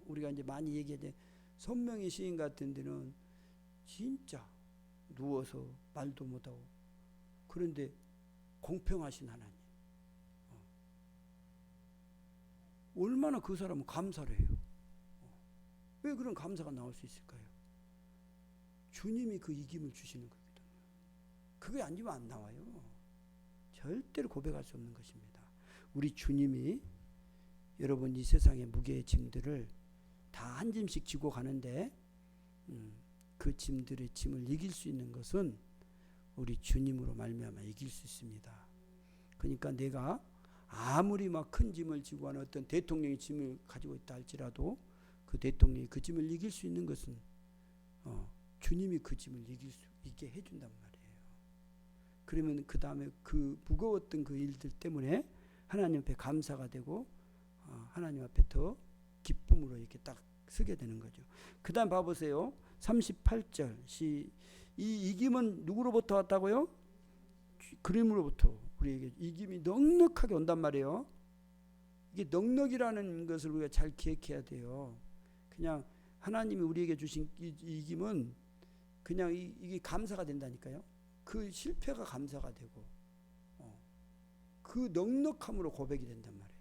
우리가 이제 많이 얘기하는데 손명희 시인 같은 데는 진짜 누워서 말도 못하고, 그런데 공평하신 하나님, 얼마나 그 사람은 감사를 해요. 왜 그런 감사가 나올 수 있을까요? 주님이 그 이김을 주시는 거거든요. 그게 아니면 안 나와요. 절대로 고백할 수 없는 것입니다. 우리 주님이 여러분 이 세상의 무게의 짐들을 다 한 짐씩 지고 가는데 그 짐들의 짐을 이길 수 있는 것은 우리 주님으로 말미암아 이길 수 있습니다. 그러니까 내가 아무리 막 큰 짐을 지고 하는 어떤 대통령이 짐을 가지고 있다 할지라도 그 대통령이 그 짐을 이길 수 있는 것은 주님이 그 짐을 이길 수 있게 해준단 말이에요. 그러면 그 다음에 그 무거웠던 그 일들 때문에 하나님 앞에 감사가 되고 하나님 앞에 더 기쁨으로 이렇게 딱 서게 되는 거죠. 그 다음 봐보세요. 38절 이 이김은 누구로부터 왔다고요? 그림으로부터 우리에게 이김이 넉넉하게 온단 말이에요. 이게 넉넉이라는 것을 우리가 잘 기억해야 돼요. 그냥 하나님이 우리에게 주신 이김은 그냥 이게 감사가 된다니까요. 그 실패가 감사가 되고 그 넉넉함으로 고백이 된단 말이에요.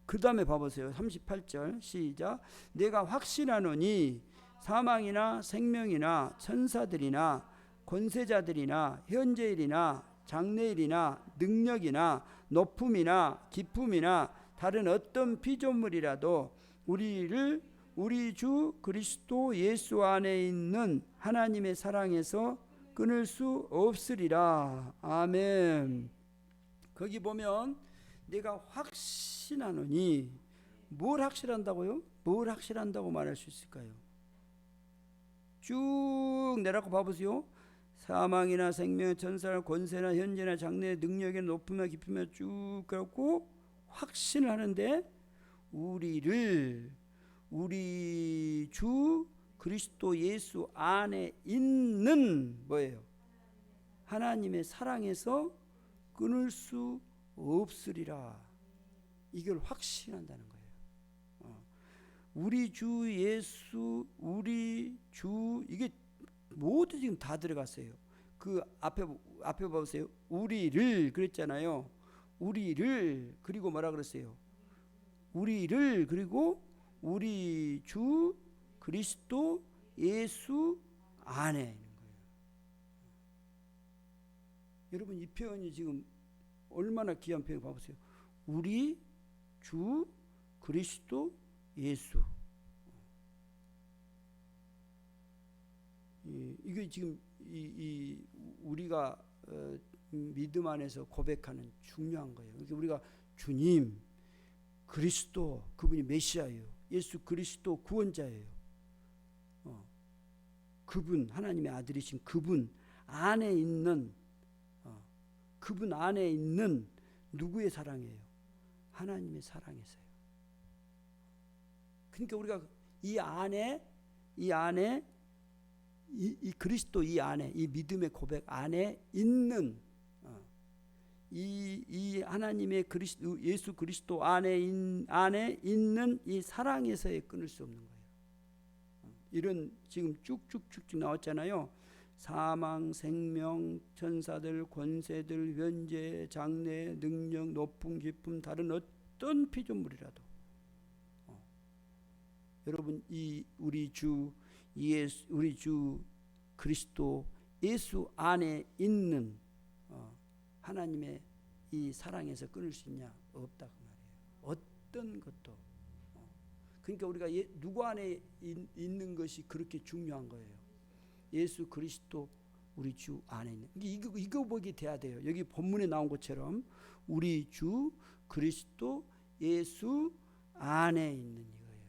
그 다음에 봐보세요. 38절 시작. 내가 확신하노니 사망이나 생명이나 천사들이나 권세자들이나 현재일이나 장래일이나 능력이나 높음이나 깊음이나 다른 어떤 피조물이라도 우리를 우리 주 그리스도 예수 안에 있는 하나님의 사랑에서 끊을 수 없으리라. 아멘. 거기 보면 내가 확신하노니, 뭘 확실한다고요? 뭘 확실한다고 말할 수 있을까요? 쭉 내라고 봐보세요. 사망이나 생명, 천사나 권세나 현재나 장래, 능력이나 높음이나 깊음이나 쭉 그렇고 확신을 하는데 우리를 우리 주 그리스도 예수 안에 있는 뭐예요? 하나님의 사랑에서 끊을 수 없으리라. 이걸 확신한다는 거예요. 우리 주 예수, 우리 주, 이게 모두 지금 다 들어갔어요. 그 앞에 보세요. 우리를 그랬잖아요. 우리를 그리고 뭐라 그랬어요? 우리를 그리고 우리 주 그리스도 예수 안에 있는 거예요. 여러분 이 표현이 지금 얼마나 귀한 표현 봐보세요. 우리 주 그리스도 예수. 이게 지금 우리가 믿음 안에서 고백하는 중요한 거예요. 그러니까 우리가 주님, 그리스도 그분이 메시아예요. 예수 그리스도 구원자예요. 그분 하나님의 아들이신 그분 안에 있는 그분 안에 있는 누구의 사랑이에요? 하나님의 사랑이세요. 그러니까 우리가 이 안에 이 그리스도 이 안에 이 믿음의 고백 안에 있는 이 하나님의 예수 그리스도 안에 있는 이 사랑에서의 끊을 수 없는 거예요. 이런 지금 쭉쭉쭉쭉 나왔잖아요. 사망, 생명, 천사들, 권세들, 현재, 장래, 능력, 높음, 깊음, 다른 어떤 피조물이라도 여러분 우리 주 그리스도 예수 안에 있는 하나님의 이 사랑에서 끊을 수 있냐? 없다 그 말이에요. 어떤 것도. 그러니까 우리가 누구 안에 있는 것이 그렇게 중요한 거예요. 예수 그리스도 우리 주 안에 있는. 이거 보기 돼야 돼요. 여기 본문에 나온 것처럼 우리 주 그리스도 예수 안에 있는 이거예요.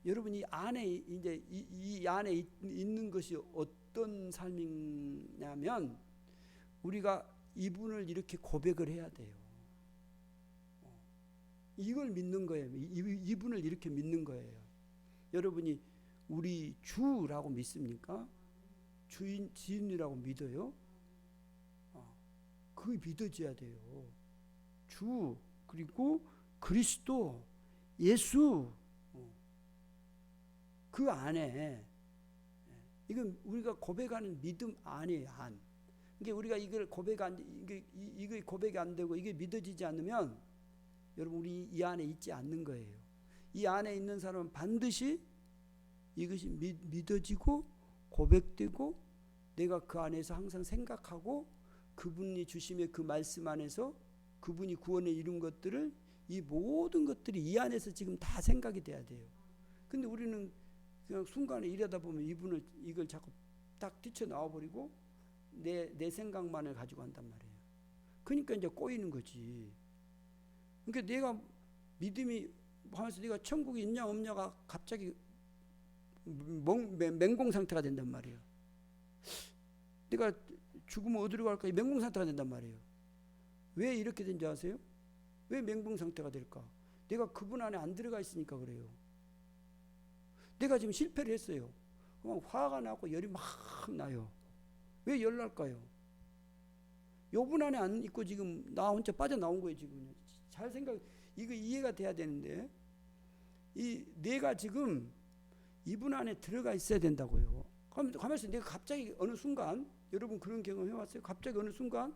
여러분 이 안에 이제 이 안에 있는 것이 어떤 삶이냐면 우리가 이분을 이렇게 고백을 해야 돼요. 이걸 믿는 거예요. 이분을 이렇게 믿는 거예요. 여러분이 우리 주라고 믿습니까? 지인이라고 믿어요? 그게 믿어져야 돼요. 주 그리고 그리스도 예수 그 안에 이건 우리가 고백하는 믿음 아니에요. 안. 그러니까 우리가 이걸 이게 고백이 안 되고 이게 믿어지지 않으면 여러분 우리 이 안에 있지 않는 거예요. 이 안에 있는 사람은 반드시 이것이 믿어지고 고백되고 내가 그 안에서 항상 생각하고 그분이 주심의 그 말씀 안에서 그분이 구원에 이룬 것들을 이 모든 것들이 이 안에서 지금 다 생각이 돼야 돼요. 근데 우리는 그냥 순간에 이러다 보면 이걸 자꾸 딱 뛰쳐나와 버리고 내 생각만을 가지고 한단 말이에요. 그러니까 이제 꼬이는 거지. 그러니까 내가 믿음이 하면서 내가 천국이 있냐 없냐가 갑자기 맹공 상태가 된단 말이에요. 내가 죽으면 어디로 갈까? 맹공 상태가 된단 말이에요. 왜 이렇게 된지 아세요? 왜 맹공 상태가 될까? 내가 그분 안에 안 들어가 있으니까 그래요. 내가 지금 실패를 했어요. 그럼 화가 나고 열이 막 나요. 왜 열 날까요? 요분 안에 안 있고 지금 나 혼자 빠져나온 거예요. 지금 잘 이거 이해가 돼야 되는데 내가 지금 이분 안에 들어가 있어야 된다고요. 가만있어. 내가 갑자기 어느 순간 여러분 그런 경험 해왔어요? 갑자기 어느 순간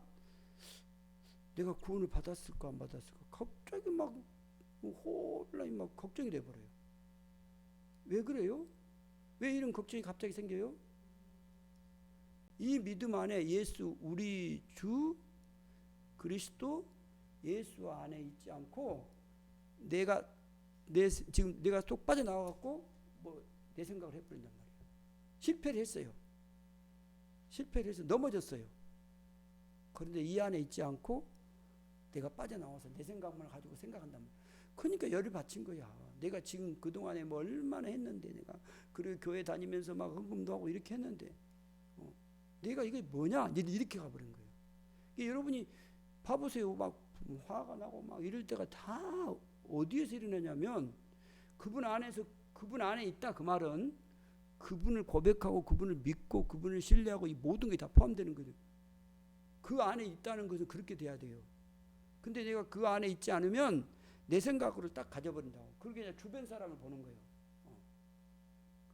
내가 구원을 받았을까 안 받았을까 갑자기 막 혼란이 막 걱정이 돼버려요. 왜 그래요? 왜 이런 걱정이 갑자기 생겨요? 이 믿음 안에 예수 우리 주 그리스도 예수 안에 있지 않고 지금 내가 쏙 빠져나와갖고 내 생각을 해버린단 말이에요. 실패를 했어요. 실패를 해서 넘어졌어요. 그런데 이 안에 있지 않고 내가 빠져나와서 내 생각만 가지고 생각한단 말이에요. 그러니까 열을 받친 거야. 내가 지금 그동안에 뭐 얼마나 했는데 내가 그리고 교회 다니면서 막 헌금도 하고 이렇게 했는데 내가 이게 뭐냐 이렇게 가버린 거예요. 여러분이 봐보세요. 막 화가 나고 막 이럴 때가 다 어디에서 일어나냐면 그분 안에 있다 그 말은 그분을 고백하고 그분을 믿고 그분을 신뢰하고 이 모든 게 다 포함되는 거죠. 그 안에 있다는 것은 그렇게 돼야 돼요. 근데 내가 그 안에 있지 않으면 내 생각으로 딱 가져버린다고. 그러게 그냥 주변 사람을 보는 거예요.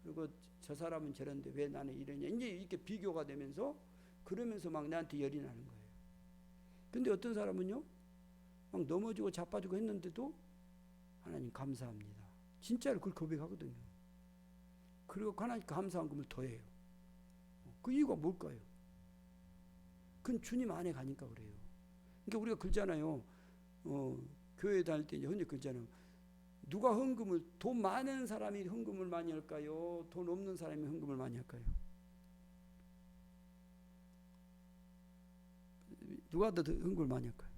그리고 저 사람은 저런데 왜 나는 이러냐. 이제 이렇게 비교가 되면서 그러면서 막 나한테 열이 나는 거예요. 근데 어떤 사람은요, 막 넘어지고 자빠지고 했는데도 하나님 감사합니다. 진짜로 그걸 고백하거든요. 그리고 하나님 감사한 금을 더해요. 그 이유가 뭘까요? 그건 주님 안에 가니까 그래요. 그러니까 우리가 그러잖아요. 교회 다닐 때 이제 흔히 그러잖아요. 누가 헌금을, 돈 많은 사람이 헌금을 많이 할까요? 돈 없는 사람이 헌금을 많이 할까요? 누가 더 헌금을 많이 할까요?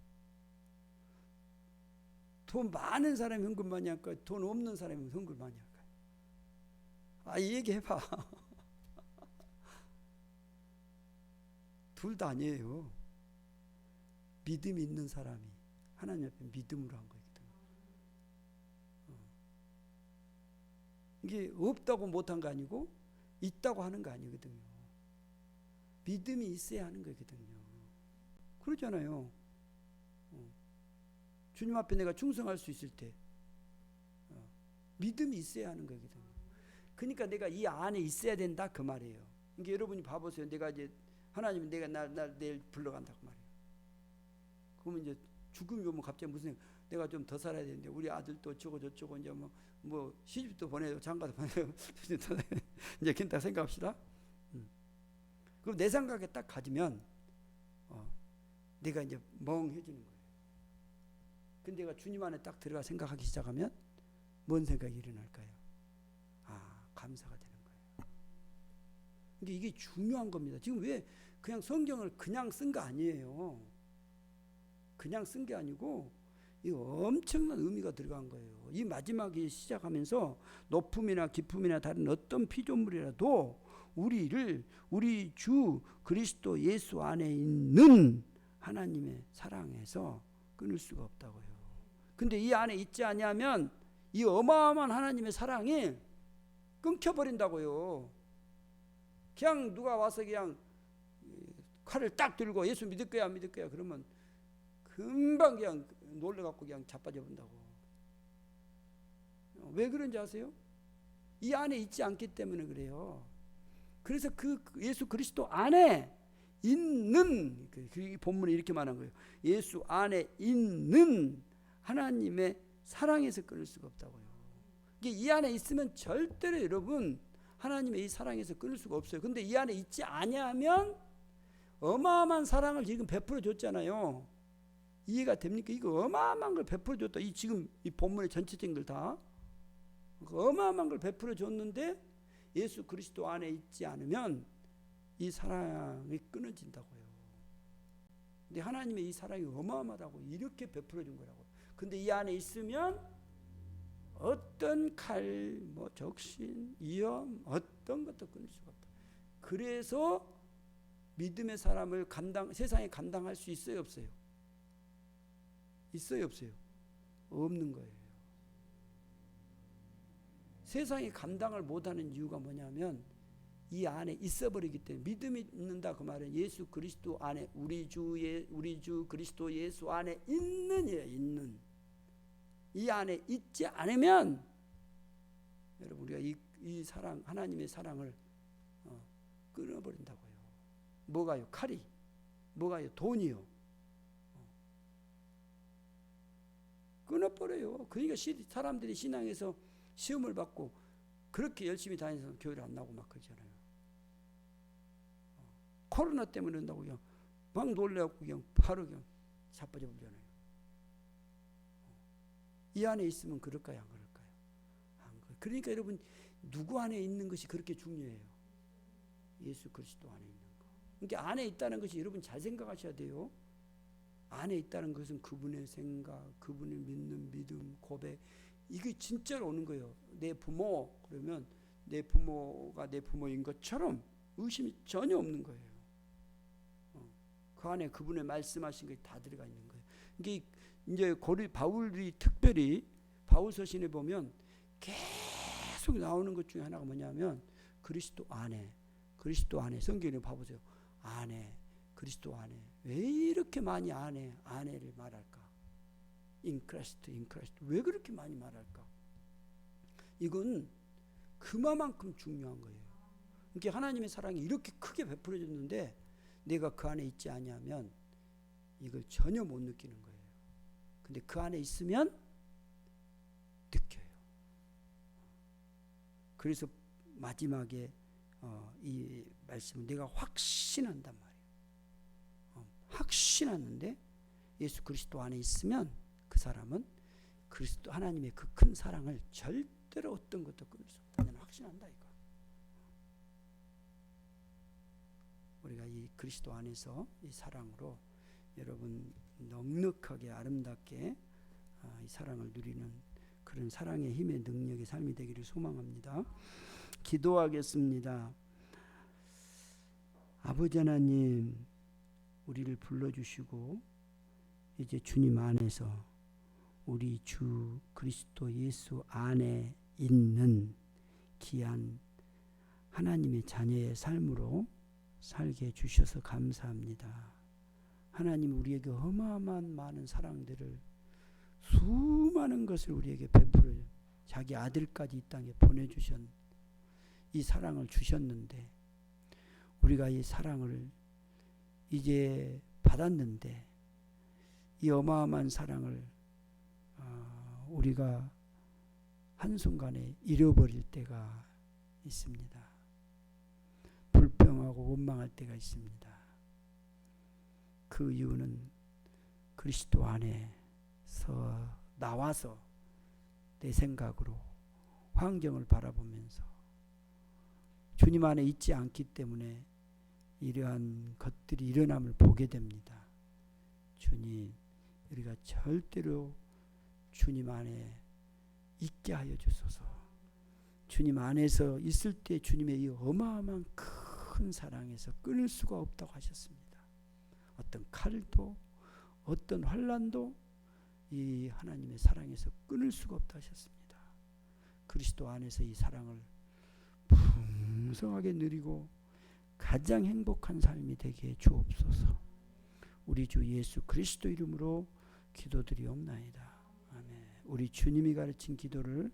돈 많은 사람이 헌금 많이 할까요? 돈 없는 사람이 헌금을 많이 할까요? 얘기해봐. 둘 다 아니에요. 믿음이 있는 사람이 하나님 앞에 믿음으로 한 거거든요. 이게 없다고 못한 거 아니고 있다고 하는 거 아니거든요. 믿음이 있어야 하는 거거든요. 그러잖아요. 주님 앞에 내가 충성할 수 있을 때 믿음이 있어야 하는 거거든요. 그러니까 내가 이 안에 있어야 된다 그 말이에요. 그러니까 여러분이 봐보세요. 내가 이제 하나님이 내가 날 내일 불러간다고 말이에요. 그러면 이제 죽음이 오면 갑자기 무슨 생각, 내가 좀 더 살아야 되는데 우리 아들도 어쩌고 저쩌고 이제 뭐 시집도 보내요, 장가도 보내요. 이제 괜찮다 생각합시다. 그럼 내 생각에 딱 가지면 내가 이제 멍해지는 거예요. 근데 내가 주님 안에 딱 들어가 생각하기 시작하면 뭔 생각이 일어날까요? 감사가 되는 거예요. 근데 이게 중요한 겁니다. 지금 왜 그냥 성경을 그냥 쓴 거 아니에요. 그냥 쓴 게 아니고 이 엄청난 의미가 들어간 거예요. 이 마지막에 시작하면서 높음이나 깊음이나 다른 어떤 피조물이라도 우리를 우리 주 그리스도 예수 안에 있는 하나님의 사랑에서 끊을 수가 없다고요. 근데 이 안에 있지 않냐면 이 어마어마한 하나님의 사랑이 끊겨버린다고요. 그냥 누가 와서 그냥 칼을 딱 들고 예수 믿을 거야 안 믿을 거야 그러면 금방 그냥 놀래갖고 그냥 자빠져 본다고. 왜 그런지 아세요? 이 안에 있지 않기 때문에 그래요. 그래서 그 예수 그리스도 안에 있는, 그 본문에 이렇게 말한 거예요. 예수 안에 있는 하나님의 사랑에서 끊을 수가 없다고요. 이 안에 있으면 절대로 여러분 하나님의 이 사랑에서 끊을 수가 없어요. 근데 이 안에 있지 아니하면 어마어마한 사랑을 지금 베풀어 줬잖아요. 이해가 됩니까? 이거 어마어마한 걸 베풀어 줬다. 이 지금 이 본문의 전체적인 걸 다 어마어마한 걸 베풀어 줬는데 예수 그리스도 안에 있지 않으면 이 사랑이 끊어진다고요. 근데 하나님의 이 사랑이 어마어마하다고 이렇게 베풀어 준 거라고. 근데 이 안에 있으면 어떤 칼, 적신, 위험, 어떤 것도 끊을 수가 없다. 그래서 믿음의 사람을 세상에 감당할 수 있어요, 없어요? 있어요, 없어요? 없는 거예요. 세상이 감당을 못하는 이유가 뭐냐면 이 안에 있어버리기 때문에. 믿음이 있는다 그 말은 예수 그리스도 안에 우리 주 그리스도 예수 안에 있는이에요. 있는. 이 안에 있지 않으면 여러분 우리가 이 사랑 하나님의 사랑을 끊어버린다고요. 뭐가요? 칼이. 뭐가요? 돈이요. 끊어버려요. 그러니까 사람들이 신앙에서 시험을 받고 그렇게 열심히 다니면서 교회를 안 나오고 막 그러잖아요. 코로나 때문에 그런다고 그냥 막 놀래갖고 그냥 바로 그냥 자빠져 버리잖아요. 이 안에 있으면 그럴까요? 안 그럴까요? 안 그래요. 그러니까 여러분 누구 안에 있는 것이 그렇게 중요해요. 예수 그리스도 안에 있는 거. 그러니까 안에 있다는 것이 여러분 잘 생각하셔야 돼요. 안에 있다는 것은 그분의 생각, 그분을 믿는 믿음, 고백, 이게 진짜로 오는 거예요. 내 부모 그러면 내 부모가 내 부모인 것처럼 의심이 전혀 없는 거예요. 그 안에 그분의 말씀하신 것이 다 들어가 있는 거예요. 이게 이제 바울이 특별히 바울 서신에 보면 계속 나오는 것 중에 하나가 뭐냐면 그리스도 안에 성경에 봐보세요. 안에 그리스도 안에 왜 이렇게 많이 안에를 말할까? in Christ 왜 그렇게 많이 말할까? 이건 그만큼 중요한 거예요. 이게 하나님의 사랑이 이렇게 크게 베풀어졌는데 내가 그 안에 있지 아니하면 이걸 전혀 못 느끼는 거예요. 근데 그 안에 있으면 느껴요. 그래서 마지막에 이 말씀은 내가 확신한단 말이에요. 확신하는데 예수 그리스도 안에 있으면 그 사람은 그리스도 하나님의 그 큰 사랑을 절대로 어떤 것도 끊을 수 없다. 나는 확신한다 이거. 우리가 이 그리스도 안에서 이 사랑으로 여러분 넉넉하게 아름답게 이 사랑을 누리는 그런 사랑의 힘의 능력의 삶이 되기를 소망합니다. 기도하겠습니다. 아버지 하나님, 우리를 불러주시고 이제 주님 안에서 우리 주 그리스도 예수 안에 있는 귀한 하나님의 자녀의 삶으로 살게 해주셔서 감사합니다. 하나님 우리에게 어마어마한 많은 사랑들을 수많은 것을 우리에게 베풀어 자기 아들까지 이 땅에 보내주신 이 사랑을 주셨는데 우리가 이 사랑을 이제 받았는데 이 어마어마한 사랑을 우리가 한순간에 잃어버릴 때가 있습니다. 불평하고 원망할 때가 있습니다. 그 이유는 그리스도 안에서 나와서 내 생각으로 환경을 바라보면서 주님 안에 있지 않기 때문에 이러한 것들이 일어남을 보게 됩니다. 주님, 우리가 절대로 주님 안에 있게 하여 주소서. 주님 안에서 있을 때 주님의 이 어마어마한 큰 사랑에서 끊을 수가 없다고 하셨습니다. 어떤 칼도 어떤 환난도 이 하나님의 사랑에서 끊을 수가 없다고 하셨습니다. 그리스도 안에서 이 사랑을 풍성하게 누리고 가장 행복한 삶이 되게 해 주옵소서. 우리 주 예수 그리스도 이름으로 기도드리옵나이다. 아멘. 우리 주님이 가르친 기도를